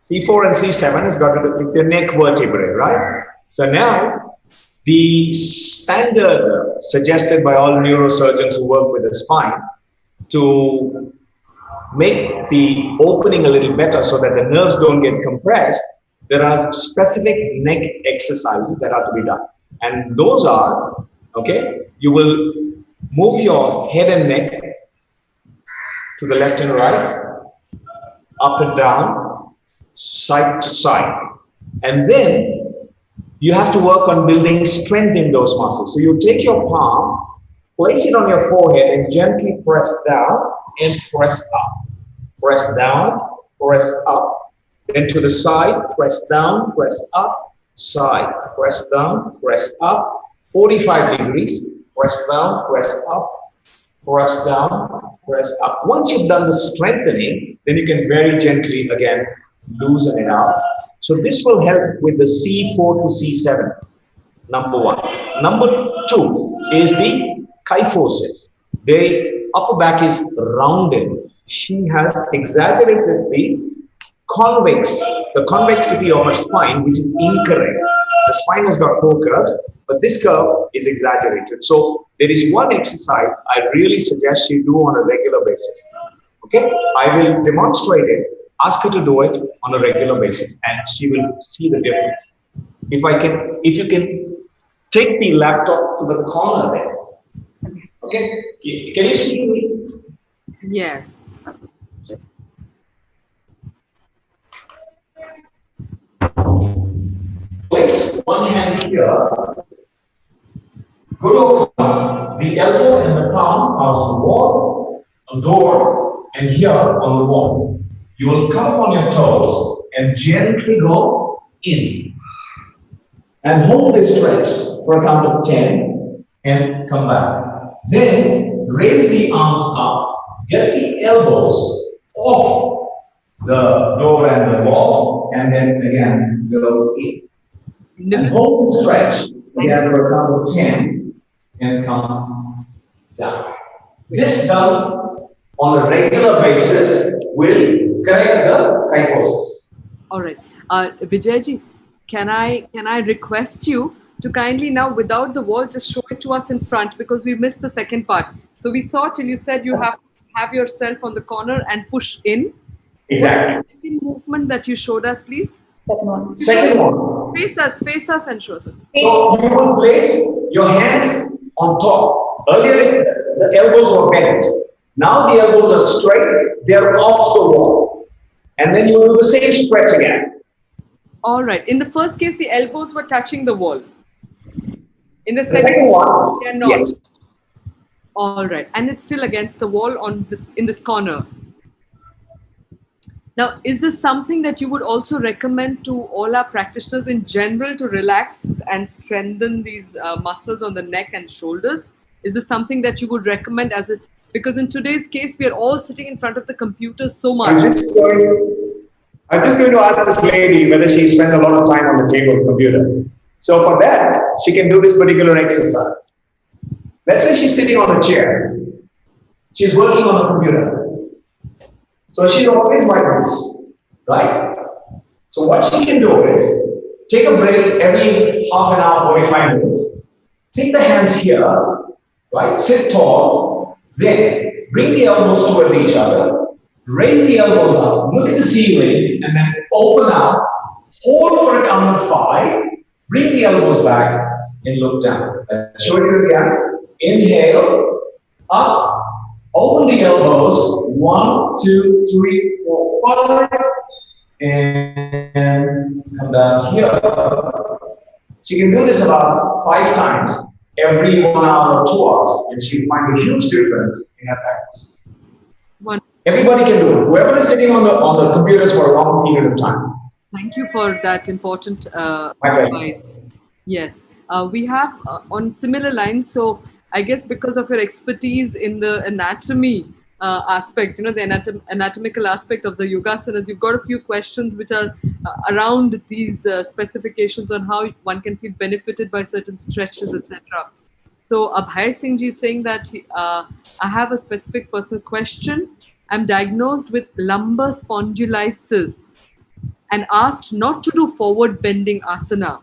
C4 and C7 has got to do with the neck vertebrae, right? So now, the standard suggested by all neurosurgeons who work with the spine to make the opening a little better so that the nerves don't get compressed, there are specific neck exercises that are to be done. And those are, okay, you will move your head and neck to the left and right, up and down, side to side. And then you have to work on building strength in those muscles. So you take your palm, place it on your forehead and gently press down and press up. Press down, press up. Then to the side, press down, press up, side, press down, press up, 45 degrees, press down, press up, press down, press up. Once you've done the strengthening, then you can very gently again loosen it out. So this will help with the C4 to C7, number one. Number two is the kyphosis. The upper back is rounded. She has exaggerated the convexity of her spine, which is incorrect. The spine has got 4 curves, but this curve is exaggerated. So there is one exercise I really suggest you do on a regular basis. Okay, I will demonstrate it. Ask her to do it on a regular basis, and she will see the difference. If you can take the laptop to the corner there. Okay, can you see me? Yes. Place one hand here. Go to a corner. The elbow and the palm are on the wall, on door, and here on the wall. You will come up on your toes and gently go in. And hold this stretch for a count of 10 and come back. Then raise the arms up, get the elbows off the door and the wall, and then again go in. And hold the stretch again for a count of 10 and come down. This done on a regular basis will correct the kyphosis. All right. Vijayji, can I request you to kindly now, without the wall, just show it to us in front, because we missed the second part. So we saw till you said you have yourself on the corner and push in. Exactly. The second movement that you showed us, please. Second one. Face us and show us. So you will place your hands on top. Earlier, the elbows were bent. Now the elbows are straight. They are off the wall. And then you will do the same stretch again. All right. In the first case, the elbows were touching the wall. In the second one, they are not. yes. All right. And it's still against the wall in this corner. Now, is this something that you would also recommend to all our practitioners in general to relax and strengthen these muscles on the neck and shoulders? Is this something that you would recommend because in today's case, we are all sitting in front of the computer so much. I'm just going to ask this lady whether she spends a lot of time on the table computer. So for that, she can do this particular exercise. Let's say she's sitting on a chair. She's working on a computer. So she's always like this, right? So what she can do is take a break every half an hour, 45 minutes. Take the hands here, right? Sit tall. Then bring the elbows towards each other. Raise the elbows up. Look at the ceiling, and then open up. Hold for a count of 5. Bring the elbows back and look down. Let's show you again. Inhale, up. Open the elbows, 1, 2, 3, 4, 5, and come down here. She can do this about 5 times every 1 hour or 2 hours, and she'll find a huge difference in her practice. Everybody can do it. Whoever is sitting on the computers for a long period of time. Thank you for that important advice. Yes, we have on similar lines. So I guess because of your expertise in the anatomy aspect, the anatomical aspect of the yogasanas, you've got a few questions which are around these specifications on how one can feel benefited by certain stretches, etc. So Abhay Singh ji is saying that I have a specific personal question. I'm diagnosed with lumbar spondylosis and asked not to do forward bending asana.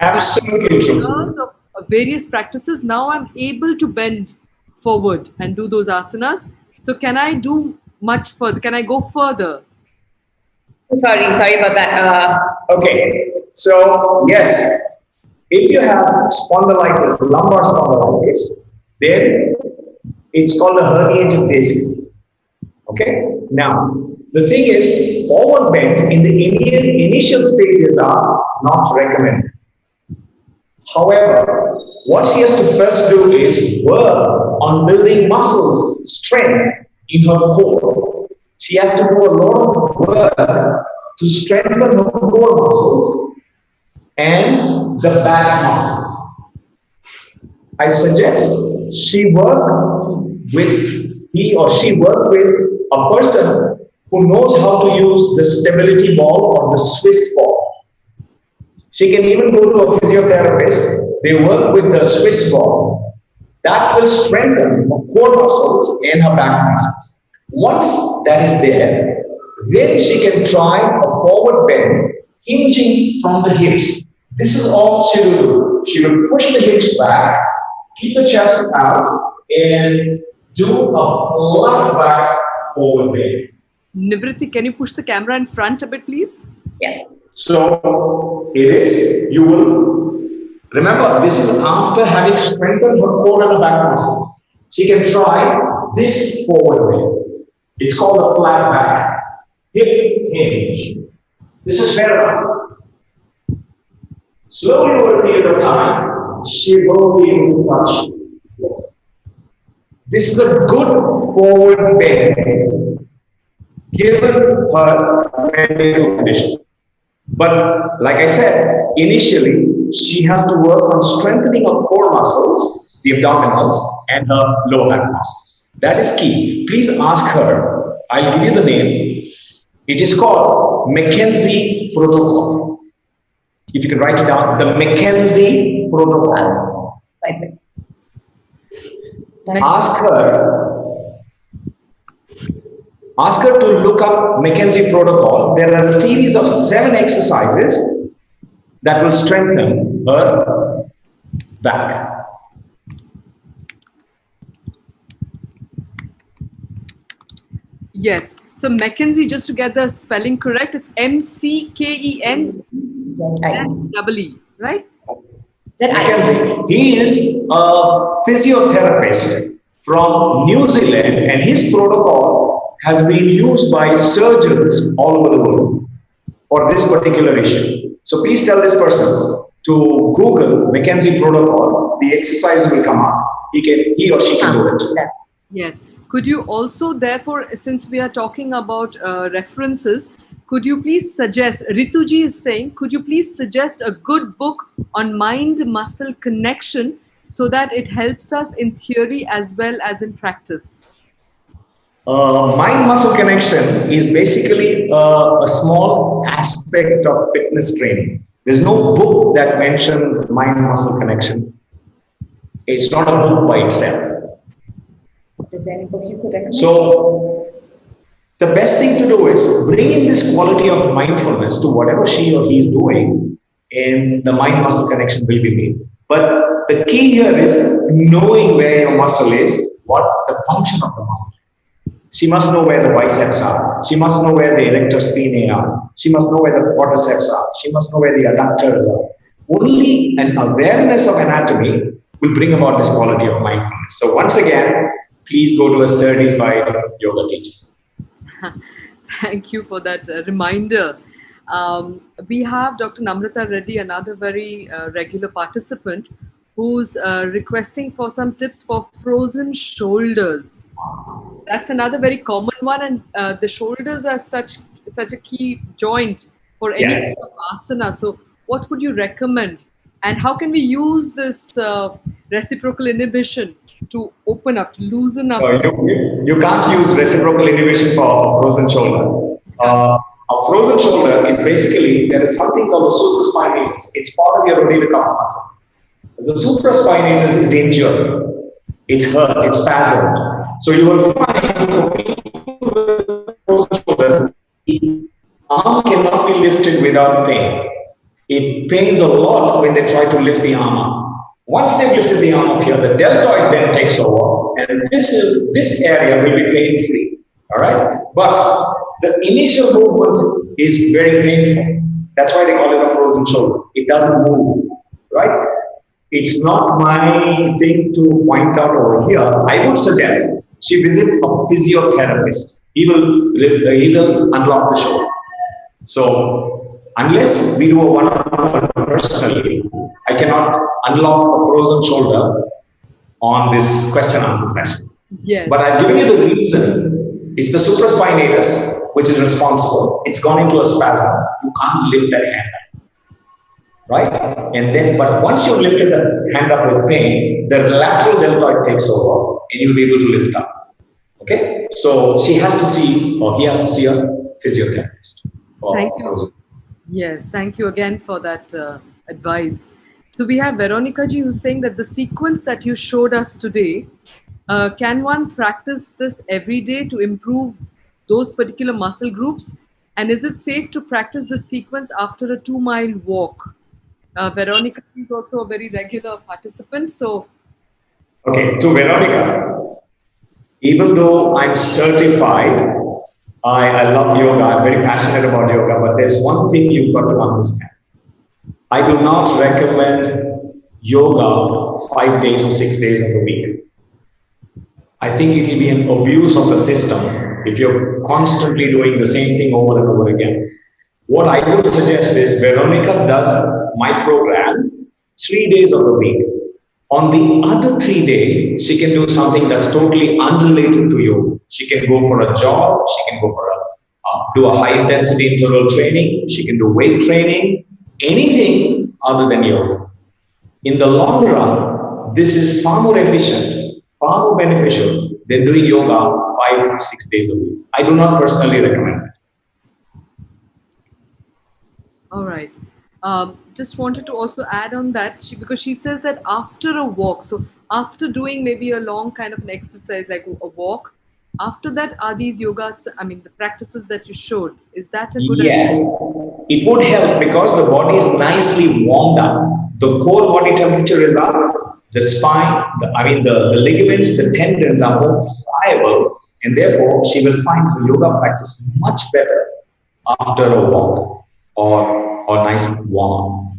Absolutely true. Because of various practices, now I'm able to bend forward and do those asanas. So can I do much further? Can I go further? Sorry about that. Okay, so yes, if you have spondylitis, lumbar spondylitis, then it's called a herniated disc. Okay, now the thing is, forward bends in the initial stages are not recommended. However, what she has to first do is work on building muscles, strength in her core. She has to do a lot of work to strengthen her core muscles and the back muscles. I suggest he or she work with a person who knows how to use the stability ball or the Swiss ball. She can even go to a physiotherapist. They work with the Swiss ball. That will strengthen her core muscles and her back muscles. Once that is there, then she can try a forward bend, hinging from the hips. This is all she will do. She will push the hips back, keep the chest out, and do a flat back forward bend. Nivritti, can you push the camera in front a bit, please? Yeah. So it is, you will, remember, this is after having strengthened her core and her back muscles. She can try this forward bend. It's called a flat back, hip hinge. This is better. Slowly over a period of time, she will be able to touch. This is a good forward bend given her medical condition. But like I said, initially, she has to work on strengthening her core muscles, the abdominals, and her lower back muscles. That is key. Please ask her. I'll give you the name. It is called Mckenzie Protocol. If you can write it down, the Mckenzie Protocol. Right. Ask her to look up Mckenzie Protocol. There are a series of 7 exercises that will strengthen her back. Yes. So Mckenzie, just to get the spelling correct, it's McKenzie, right? Mckenzie. He is a physiotherapist from New Zealand, and his protocol has been used by surgeons all over the world for this particular issue. So please tell this person to Google Mckenzie Protocol. The exercise will come up. He or she can do it. Yes. Could you also, therefore, since we are talking about references, could you please suggest, Rituji is saying, could you please suggest a good book on mind-muscle connection so that it helps us in theory as well as in practice? Mind-muscle connection is basically a small aspect of fitness training. There's no book that mentions mind-muscle connection. It's not a book by itself. Is there any book you could recommend? So, the best thing to do is bring in this quality of mindfulness to whatever she or he is doing, and the mind-muscle connection will be made. But the key here is knowing where your muscle is, what the function of the muscle is. She must know where the biceps are. She must know where the erector spinae are. She must know where the quadriceps are. She must know where the adductors are. Only an awareness of anatomy will bring about this quality of mindfulness. So once again, please go to a certified yoga teacher. Thank you for that reminder. We have Dr. Namrata Reddy, another very regular participant, who's requesting for some tips for frozen shoulders. That's another very common one, and the shoulders are such a key joint for any Yes. sort of asana. So what would you recommend? And how can we use this reciprocal inhibition to open up, to loosen up? You can't use reciprocal inhibition for a frozen shoulder. A frozen shoulder is basically, there is something called the supraspinatus. It's part of your rotator cuff muscle. The supraspinatus is injured. It's hurt, it's spasmed. So you will find frozen shoulders, the arm cannot be lifted without pain. It pains a lot when they try to lift the arm up. Once they've lifted the arm up here, the deltoid then takes over, and this area will be pain-free. All right? But the initial movement is very painful. That's why they call it a frozen shoulder. It doesn't move, right? It's not my thing to point out over here. I would suggest she visit a physiotherapist. He will unlock the shoulder. So unless we do a one-on-one personally, I cannot unlock a frozen shoulder on this question answer session. Yes. But I've given you the reason. It's the supraspinatus which is responsible. It's gone into a spasm. You can't lift that hand up. Right? And then, but once you've lifted the hand up with pain, the lateral deltoid takes over and you'll be able to lift up. Okay? So she has to see, or he has to see a physiotherapist. Thank you. Yes, thank you again for that advice. So we have Veronica ji who's saying that the sequence that you showed us today, can one practice this every day to improve those particular muscle groups? And is it safe to practice this sequence after a 2-mile walk? Veronica is also a very regular participant. So, okay, to Veronica, even though I'm certified, I love yoga, I'm very passionate about yoga, but there's one thing you've got to understand. I do not recommend yoga 5 days or 6 days of the week. I think it will be an abuse of the system if you're constantly doing the same thing over and over again. What I would suggest is Veronica does my program 3 days of the week. On the other 3 days, she can do something that's totally unrelated to yoga. She can go for a jog, she can go for do a high intensity interval training, she can do weight training, anything other than yoga. In the long run, this is far more efficient, far more beneficial than doing yoga 5 to 6 days a week. I do not personally recommend it. all right. Just wanted to also add on that, because she says that after a walk, so after doing maybe a long kind of an exercise like a walk, after that are these yogas, I mean the practices that you showed, is that a good Yes, idea? it would help because the body is nicely warmed up. The core body temperature is up. The spine, the ligaments, the tendons are more pliable, and therefore she will find her yoga practice much better after a walk or nice warm.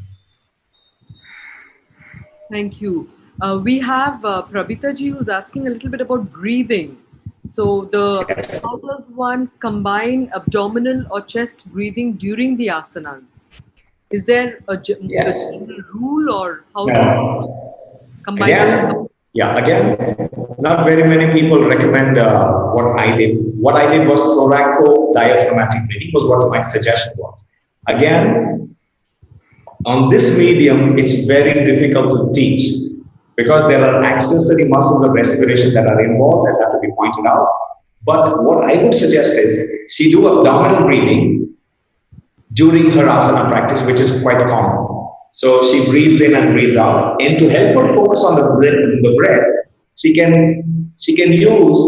Thank you. We have Prabhita ji who's asking a little bit about breathing. So how does one combine abdominal or chest breathing during the asanas? Is there a general rule, or how do you combine? Again, not very many people recommend what I did. What I did was thoraco-diaphragmatic breathing was what my suggestion was. Again, on this medium, it's very difficult to teach because there are accessory muscles of respiration that are involved that have to be pointed out. But what I would suggest is she do abdominal breathing during her asana practice, which is quite common. So she breathes in and breathes out, and to help her focus on the breath, she can use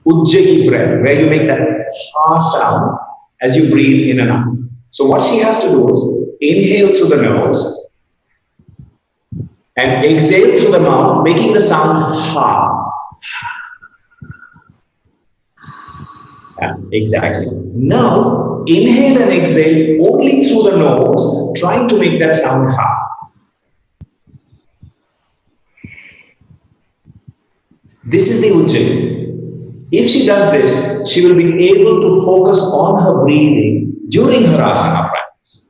Ujjayi breath, where you make that ha sound as you breathe in and out. So what she has to do is inhale through the nose and exhale through the mouth, making the sound ha. Yeah, exactly. Now, inhale and exhale only through the nose, trying to make that sound ha. This is the Ujjayi. If she does this, she will be able to focus on her breathing during her asana practice.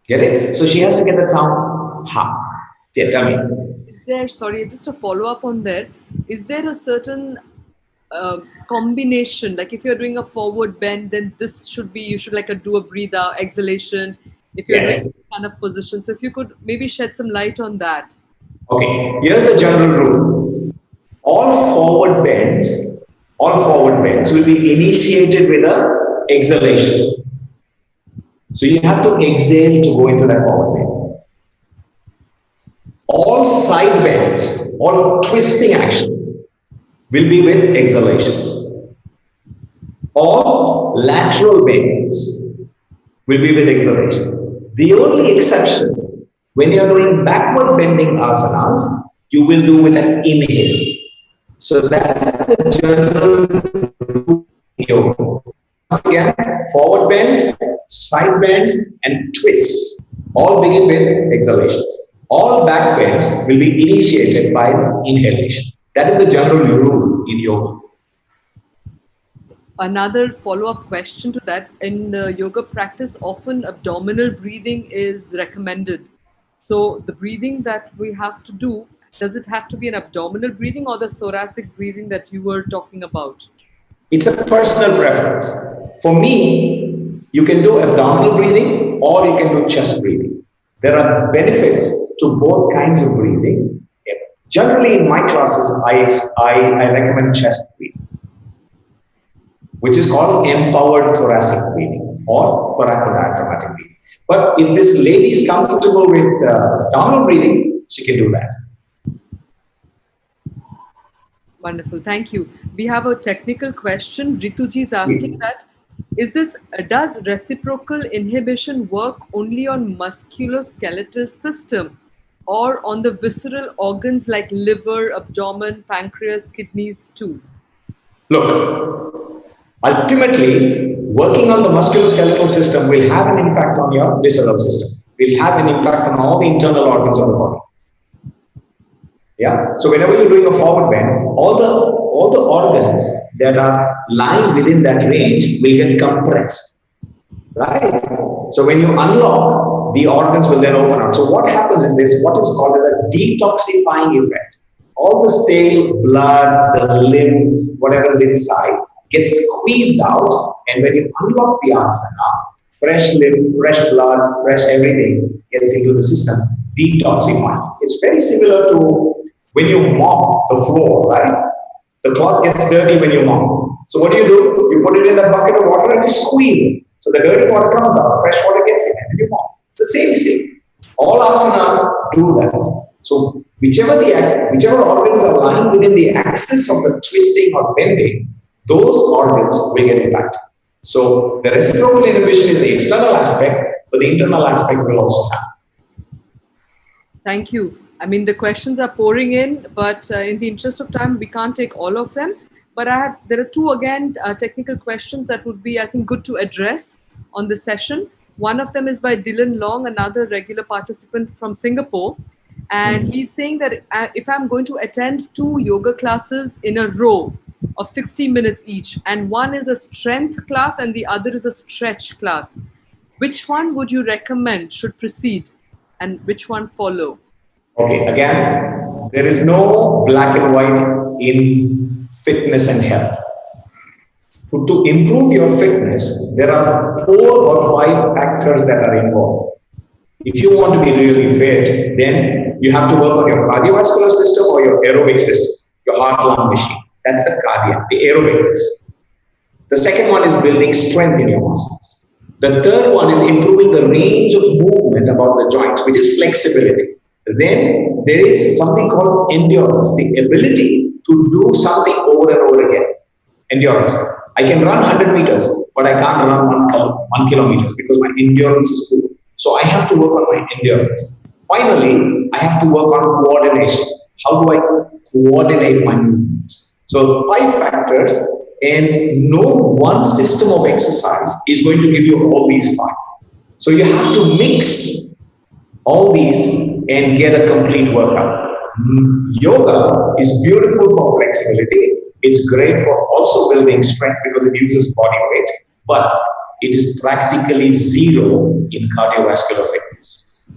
Get it? So she has to get that sound ha. Yeah, tell me. Is there, sorry, just a follow-up on there. Is there a certain combination, like if you're doing a forward bend, then this should be, you should do a breathe out, exhalation, if you're in this kind of position. So if you could maybe shed some light on that. Okay, here's the general rule. All forward bends will be initiated with an exhalation. So you have to exhale to go into that forward bend. All side bends, all twisting actions will be with exhalations. All lateral bends will be with exhalation. The only exception, when you are doing backward bending asanas, you will do with an inhale. So that's the general rule in yoga. Once again, forward bends, side bends, and twists all begin with exhalations. All back bends will be initiated by inhalation. That is the general rule in yoga. Another follow-up question to that, in yoga practice, often abdominal breathing is recommended. So the breathing that we have to do, does it have to be an abdominal breathing or the thoracic breathing that you were talking about? It's a personal preference. For me, you can do abdominal breathing or you can do chest breathing. There are benefits to both kinds of breathing. Generally, in my classes, I recommend chest breathing, which is called empowered thoracic breathing or thoracidiaphragmatic breathing. But if this lady is comfortable with abdominal breathing, she can do that. Wonderful, thank you. We have a technical question. Rituji is asking that, does reciprocal inhibition work only on musculoskeletal system or on the visceral organs like liver, abdomen, pancreas, kidneys too? Look, ultimately, working on the musculoskeletal system will have an impact on your visceral system. Will have an impact on all the internal organs of the body. Yeah. So whenever you're doing a forward bend, all the organs that are lying within that range will get compressed. Right? So when you unlock, the organs will then open up. So what happens is this, what is called as a detoxifying effect. All the stale blood, the lymph, whatever is inside, gets squeezed out, and when you unlock the asana, fresh lymph, fresh blood, fresh everything gets into the system, detoxifying. It's very similar to when you mop the floor, right? The cloth gets dirty when you mop. So what do? You put it in a bucket of water and you squeeze it. So the dirty water comes out, fresh water gets in, and you mop. It's the same thing. All asanas do that. So whichever organs are lying within the axis of the twisting or bending, those organs will get impacted. So the reciprocal inhibition is the external aspect, but the internal aspect will also happen. Thank you. I mean, the questions are pouring in, but in the interest of time, we can't take all of them. But there are two, again, technical questions that would be, I think, good to address on the session. One of them is by Dylan Long, another regular participant from Singapore. And he's saying that if I'm going to attend 2 yoga classes in a row of 60 minutes each, and one is a strength class and the other is a stretch class, which one would you recommend should proceed and which one follow? Okay, again, there is no black and white in fitness and health. To improve your fitness, there are 4 or 5 factors that are involved. If you want to be really fit, then you have to work on your cardiovascular system or your aerobic system, your heart-lung machine. That's the cardiac, the aerobics. The second one is building strength in your muscles. The third one is improving the range of movement about the joints, which is flexibility. Then there is something called endurance, the ability to do something over and over again. Endurance. I can run 100 meters, but I can't run 1 kilometer because my endurance is good. So I have to work on my endurance. Finally, I have to work on coordination. How do I coordinate my movements? So 5 factors, and no one system of exercise is going to give you all these 5. So you have to mix all these and get a complete workout. Yoga is beautiful for flexibility. It's great for also building strength because it uses body weight, but it is practically zero in cardiovascular fitness.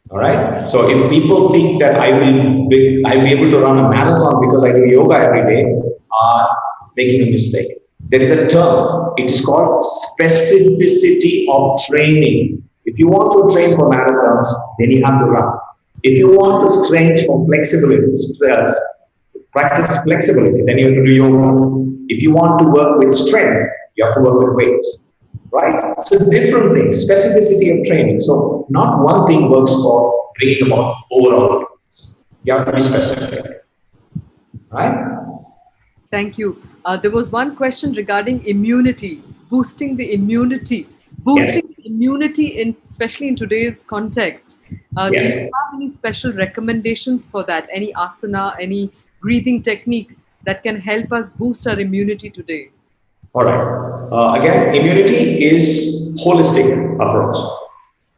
All right. So if people think that I'll be able to run a marathon because I do yoga every day, are making a mistake. There is a term. It is called specificity of training. If you want to train for marathons, then you have to run. If you want to strength for flexibility, practice flexibility, then you have to do yoga. If you want to work with strength, you have to work with weights. Right? So different things, specificity of training. So not one thing works for bringing about overall fitness. You have to be specific. Right? Thank you. There was one question regarding immunity, boosting the immunity. Boosting immunity, especially in today's context. Do you have any special recommendations for that? Any asana, any breathing technique that can help us boost our immunity today? All right. Again, immunity is holistic approach.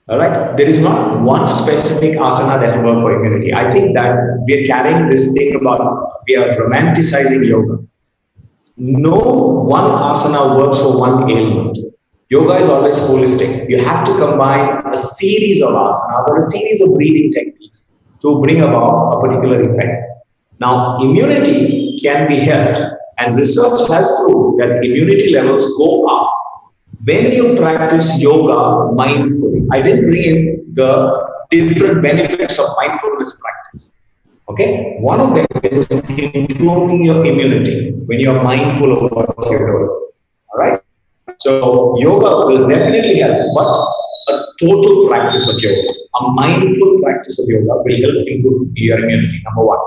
All right. There is not one specific asana that will work for immunity. I think that we are carrying this thing about we are romanticizing yoga. No one asana works for one ailment. Yoga is always holistic. You have to combine a series of asanas or a series of breathing techniques to bring about a particular effect. Now, immunity can be helped, and research has proved that immunity levels go up when you practice yoga mindfully. I didn't bring in the different benefits of mindfulness practice. Okay, one of them is improving your immunity when you are mindful of what you're doing. All right, so yoga will definitely help, but a total practice of yoga, a mindful practice of yoga will help improve your immunity. Number one.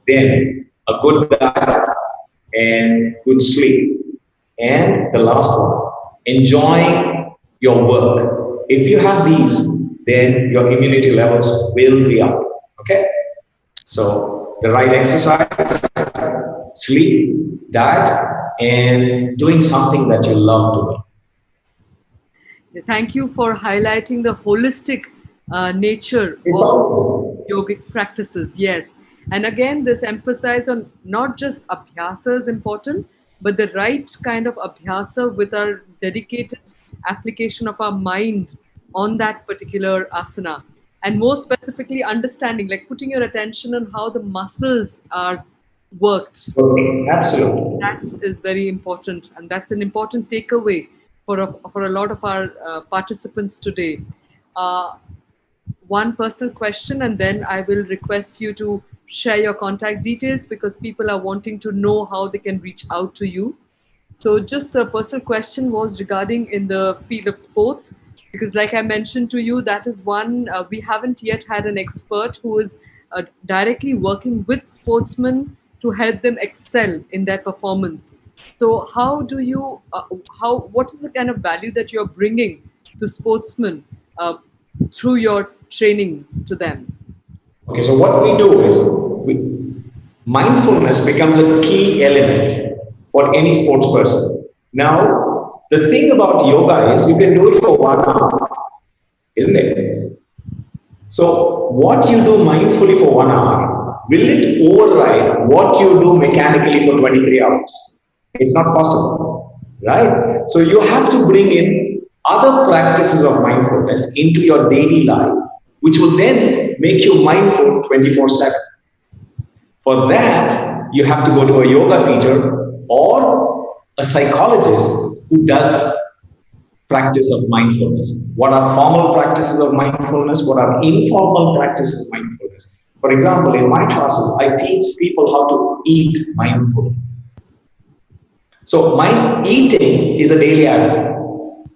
Then a good diet and good sleep. And the last one, enjoying your work. If you have these, then your immunity levels will be up. Okay? So the right exercise, sleep, diet, and doing something that you love doing. Thank you for highlighting the holistic nature of yogic practices. Yes. And again, this emphasis on not just abhyasa is important, but the right kind of abhyasa with our dedicated application of our mind on that particular asana. And more specifically, understanding, like putting your attention on how the muscles are worked. Okay, absolutely. That is very important. And that's an important takeaway for a lot of our participants today. One personal question, and then I will request you to share your contact details because people are wanting to know how they can reach out to you. So just the personal question was regarding in the field of sports, because like I mentioned to you, that is one, we haven't yet had an expert who is directly working with sportsmen to help them excel in their performance. So how do you, what is the kind of value that you're bringing to sportsmen through your training to them? Okay, so what we do is mindfulness becomes a key element for any sports person. Now, the thing about yoga is you can do it for 1 hour, isn't it? So, what you do mindfully for 1 hour, will it override what you do mechanically for 23 hours? It's not possible, right? So, you have to bring in other practices of mindfulness into your daily life, which will then make you mindful 24/7. For that, you have to go to a yoga teacher or a psychologist who does practice of mindfulness. What are formal practices of mindfulness? What are informal practices of mindfulness? For example, in my classes, I teach people how to eat mindfully. So, eating is a daily habit.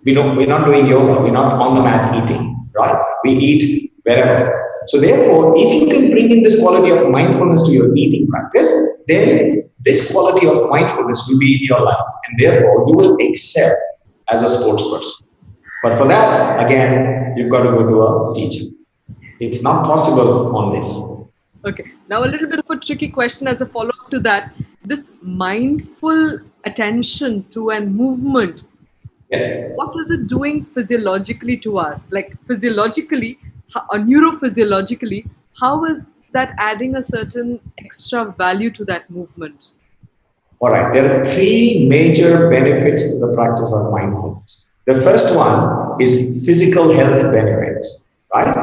We're not doing yoga. We're not on the mat eating, right? We eat wherever. So therefore, if you can bring in this quality of mindfulness to your eating practice, then this quality of mindfulness will be in your life. And therefore, you will excel as a sports person. But for that, again, you've got to go to a teacher. It's not possible on this. Okay. Now, a little bit of a tricky question as a follow-up to that. This mindful attention to a movement, yes, what is it doing physiologically to us? Like physiologically, or neurophysiologically, how is that adding a certain extra value to that movement? All right. There are 3 major benefits to the practice of mindfulness. The first one is physical health benefits, right?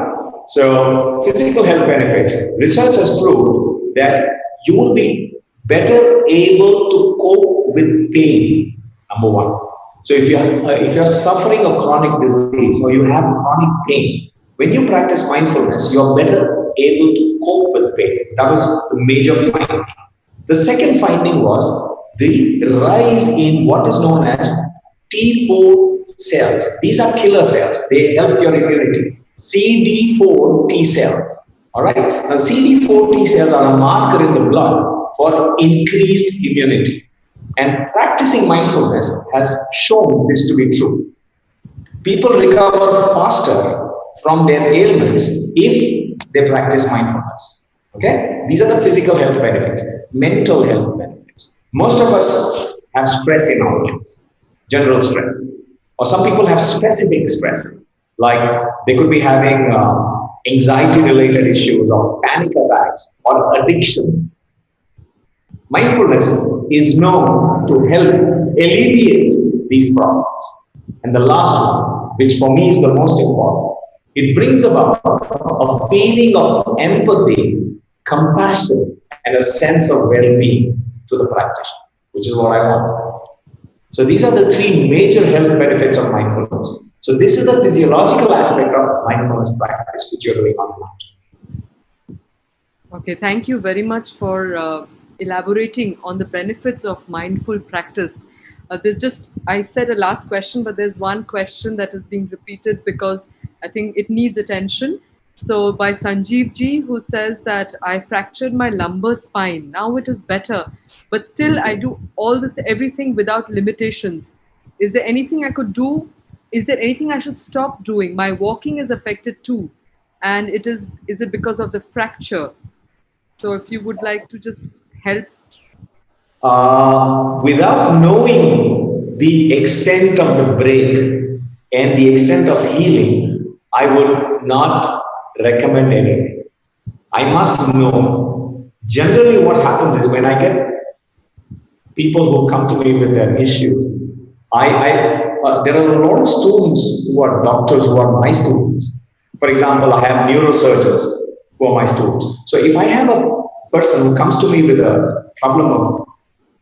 So physical health benefits, research has proved that you will be better able to cope with pain, number one. So if you're suffering a chronic disease or you have chronic pain, when you practice mindfulness, you're better able to cope with pain. That was the major finding. The second finding was the rise in what is known as T4 cells. These are killer cells. They help your immunity. CD4 T cells. All right. Now, CD4 T cells are a marker in the blood for increased immunity. And practicing mindfulness has shown this to be true. People recover faster from their ailments if they practice mindfulness. Okay? These are the physical health benefits, mental health benefits. Most of us have stress in our lives, general stress. Or some people have specific stress, like they could be having anxiety related issues or panic attacks or addictions. Mindfulness is known to help alleviate these problems. And the last one, which for me is the most important, it brings about a feeling of empathy, compassion, and a sense of well-being to the practitioner, which is what I want. So these are the three major health benefits of mindfulness. So this is the physiological aspect of mindfulness practice, which you're doing on mat. Okay, thank you very much for elaborating on the benefits of mindful practice. I said a last question, but there's one question that is being repeated because I think it needs attention. So by Sanjeev ji, who says that I fractured my lumbar spine. Now it is better, but still I do everything without limitations. Is there anything I could do? Is there anything I should stop doing? My walking is affected too. And is it because of the fracture? So if you would like to just help. Without knowing the extent of the break and the extent of healing, I would not recommend anything. I must know. Generally, what happens is when I get people who come to me with their issues, there are a lot of students who are doctors who are my students. For example, I have neurosurgeons who are my students. So if I have a person who comes to me with a problem of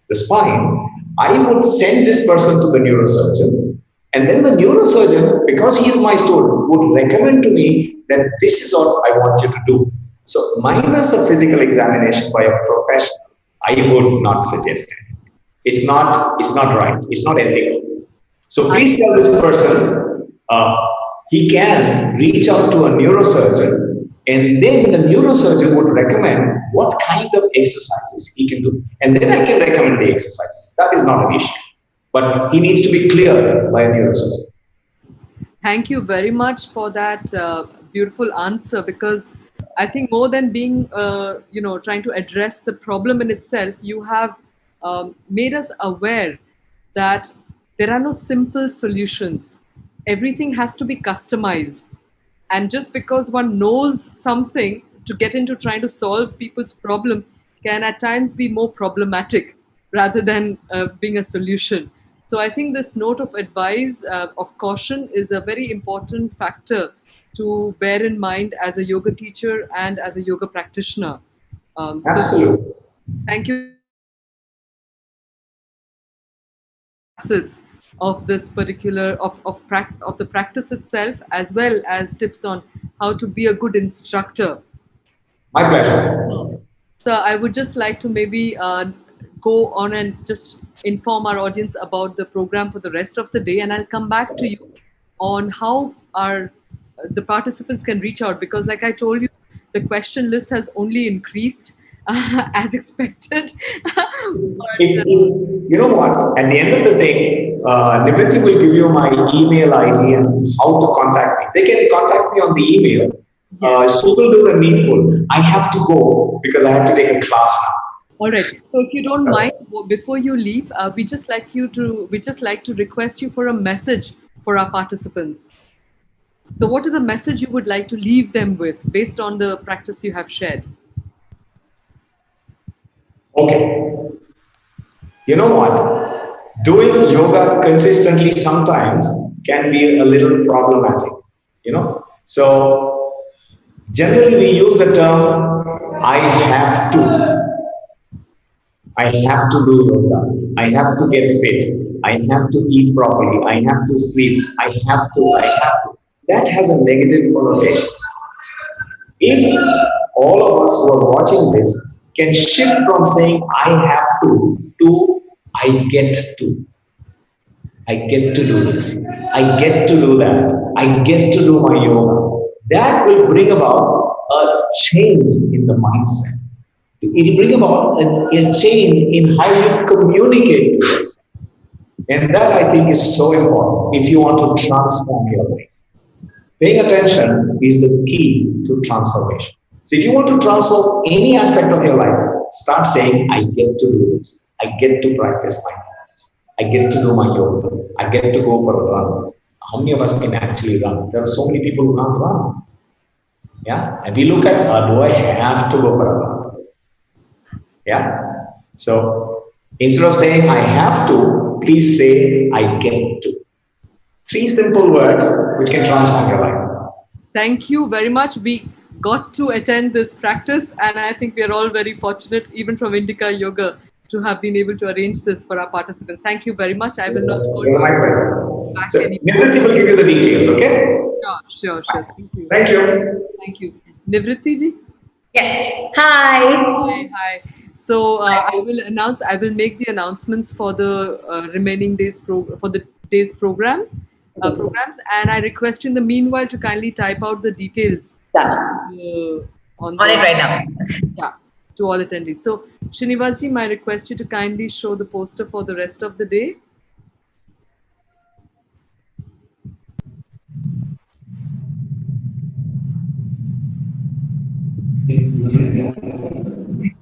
the spine, I would send this person to the neurosurgeon, and then the neurosurgeon, because he is my student, would recommend to me that this is what I want you to do. So minus a physical examination by a professional, I would not suggest it. It's not right. It's not ethical. So please tell this person he can reach out to a neurosurgeon, and then the neurosurgeon would recommend what kind of exercises he can do. And then I can recommend the exercises. That is not an issue. But he needs to be cleared by a neurosurgeon. Thank you very much for that beautiful answer, because I think more than being, trying to address the problem in itself, you have made us aware that there are no simple solutions. Everything has to be customized. And just because one knows something, to get into trying to solve people's problem can at times be more problematic rather than being a solution. So I think this note of advice, of caution, is a very important factor to bear in mind as a yoga teacher and as a yoga practitioner. Absolutely. So thank you. Facets of this particular of the practice itself, as well as tips on how to be a good instructor. My pleasure. So I would just like to maybe go on and just inform our audience about the program for the rest of the day, and I'll come back to you on how the participants can reach out, because like I told you, the question list has only increased as expected. You know what? At the end of the thing, Nivritti will give you my email ID and how to contact me. They can contact me on the email. Yes. She will do the needful. I have to go because I have to take a class now. All right. So if you don't mind, before you leave, we just like to request you for a message for our participants. So what is a message you would like to leave them with based on the practice you have shared? Okay. You know what? Doing yoga consistently sometimes can be a little problematic, So generally we use the term, I have to. I have to do yoga. I have to get fit. I have to eat properly. I have to sleep. I have to. That has a negative connotation. If all of us who are watching this can shift from saying I have to I get to. I get to do this. I get to do that. I get to do my yoga. That will bring about a change in the mindset. It will bring about a change in how you communicate to us. And that, I think, is so important if you want to transform your life. Paying attention is the key to transformation. So if you want to transform any aspect of your life, start saying, I get to do this. I get to practice mindfulness. I get to do my yoga. I get to go for a run. How many of us can actually run? There are so many people who can't run. Yeah, and we look at, do I have to go for a run? Yeah, so instead of saying I have to, please say I get to. 3 simple words which can transform your life. Thank you very much. We got to attend this practice, and I think we are all very fortunate, even from Indica Yoga, to have been able to arrange this for our participants. Thank you very much. I will not hold my pleasure. So, Nivritti will give you the details, okay? Sure. Thank you. Thank you. Thank you. Nivritti ji? Yes. Hi. Hi. So I will make the announcements for the remaining days for the day's programs, and I request you in the meanwhile to kindly type out the details on it right now. Yeah, to all attendees. So Srinivas ji, I request you to kindly show the poster for the rest of the day.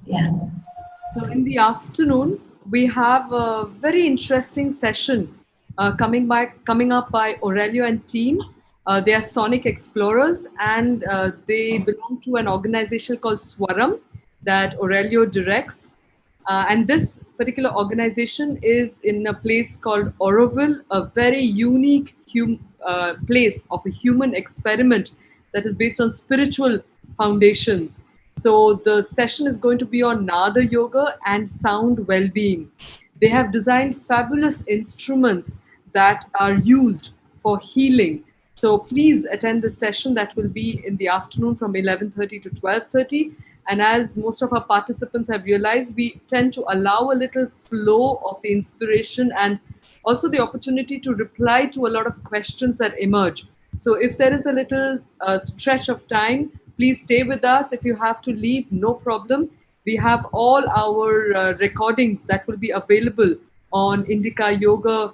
Yeah. So in the afternoon, we have a very interesting session coming up by Aurelio and team. They are Sonic Explorers, and they belong to an organization called Swaram that Aurelio directs. And this particular organization is in a place called Auroville, a very unique place of a human experiment that is based on spiritual foundations. So the session is going to be on Nada Yoga and sound well-being. They have designed fabulous instruments that are used for healing. So please attend the session that will be in the afternoon from 11:30 to 12:30. And as most of our participants have realized, we tend to allow a little flow of the inspiration and also the opportunity to reply to a lot of questions that emerge. So if there is a little stretch of time, please stay with us. If you have to leave, no problem. We have all our recordings that will be available on Indica Yoga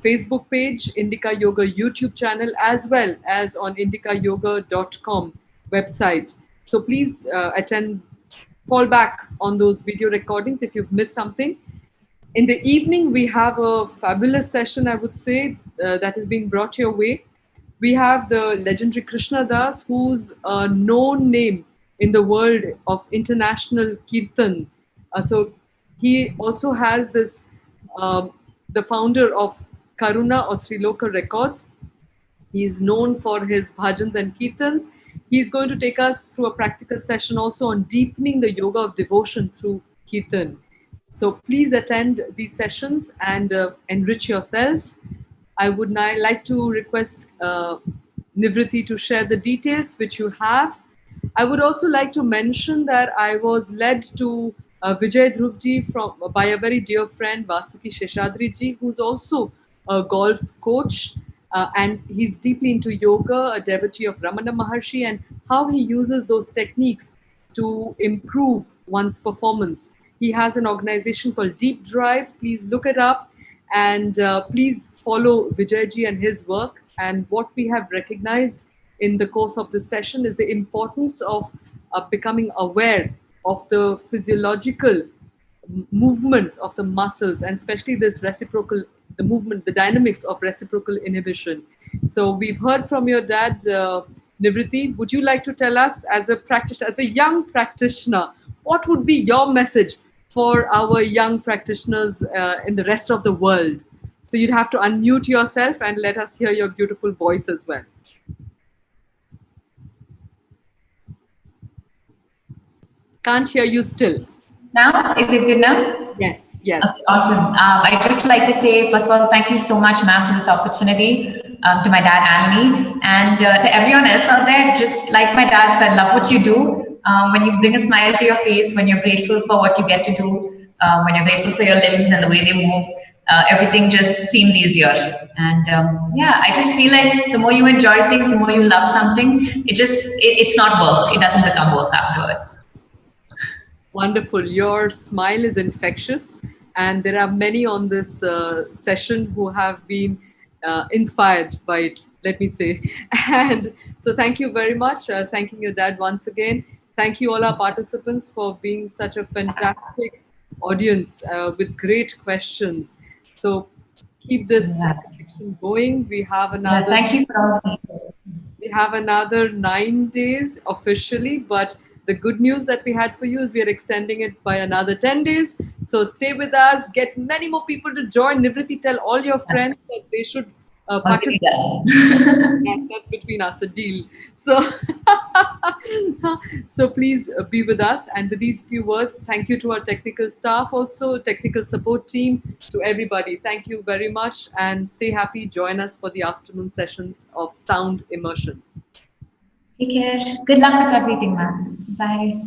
Facebook page, Indica Yoga YouTube channel, as well as on indicayoga.com website. So please fall back on those video recordings if you've missed something. In the evening, we have a fabulous session, I would say, that is being brought your way. We have the legendary Krishna Das, who's a known name in the world of international kirtan. So he also has this, the founder of Karuna or Triloka Records. He is known for his bhajans and kirtans. He's going to take us through a practical session also on deepening the yoga of devotion through kirtan. So please attend these sessions and enrich yourselves. I would now like to request Nivritti to share the details which you have. I would also like to mention that I was led to Vijay Dhruvaji by a very dear friend, Vasuki Sheshadri ji, who's also a golf coach. And he's deeply into yoga, a devotee of Ramana Maharshi, and how he uses those techniques to improve one's performance. He has an organization called Deep Drive. Please look it up and please follow Vijayji and his work. And what we have recognized in the course of this session is the importance of becoming aware of the physiological movement of the muscles, and especially this reciprocal, the movement, the dynamics of reciprocal inhibition. So we've heard from your dad, Nivritti. Would you like to tell us, as a practitioner, as a young practitioner, what would be your message for our young practitioners in the rest of the world? So you'd have to unmute yourself and let us hear your beautiful voice as well. Can't hear you still. Now? Is it good now? Yes. Okay, awesome. I'd just like to say, first of all, thank you so much, ma'am, for this opportunity, to my dad and me. And to everyone else out there, just like my dad said, love what you do. When you bring a smile to your face, when you're grateful for what you get to do, when you're grateful for your limbs and the way they move, everything just seems easier. And yeah, I just feel like the more you enjoy things, the more you love something, it's not work. It doesn't become work afterwards. Wonderful. Your smile is infectious, and there are many on this session who have been inspired by it, let me say. And so thank you very much. Thanking your dad once again. Thank you all our participants for being such a fantastic audience with great questions. So keep this Yeah. connection going. Yeah, thank you for all the We have another 9 days officially, but the good news that we had for you is we are extending it by another 10 days. So stay with us, get many more people to join. Nivriti, tell all your friends that they should already participate. done. Yes, that's between us, a deal. So, so please be with us. And with these few words, thank you to our technical staff, also technical support team, to everybody. Thank you very much, and stay happy. Join us for the afternoon sessions of sound immersion. Take care. Good luck with everything, ma'am. Bye.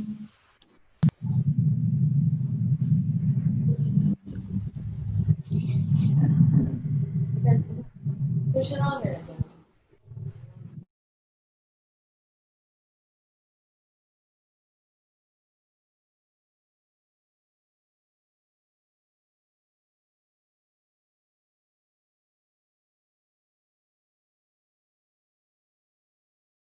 Krishna,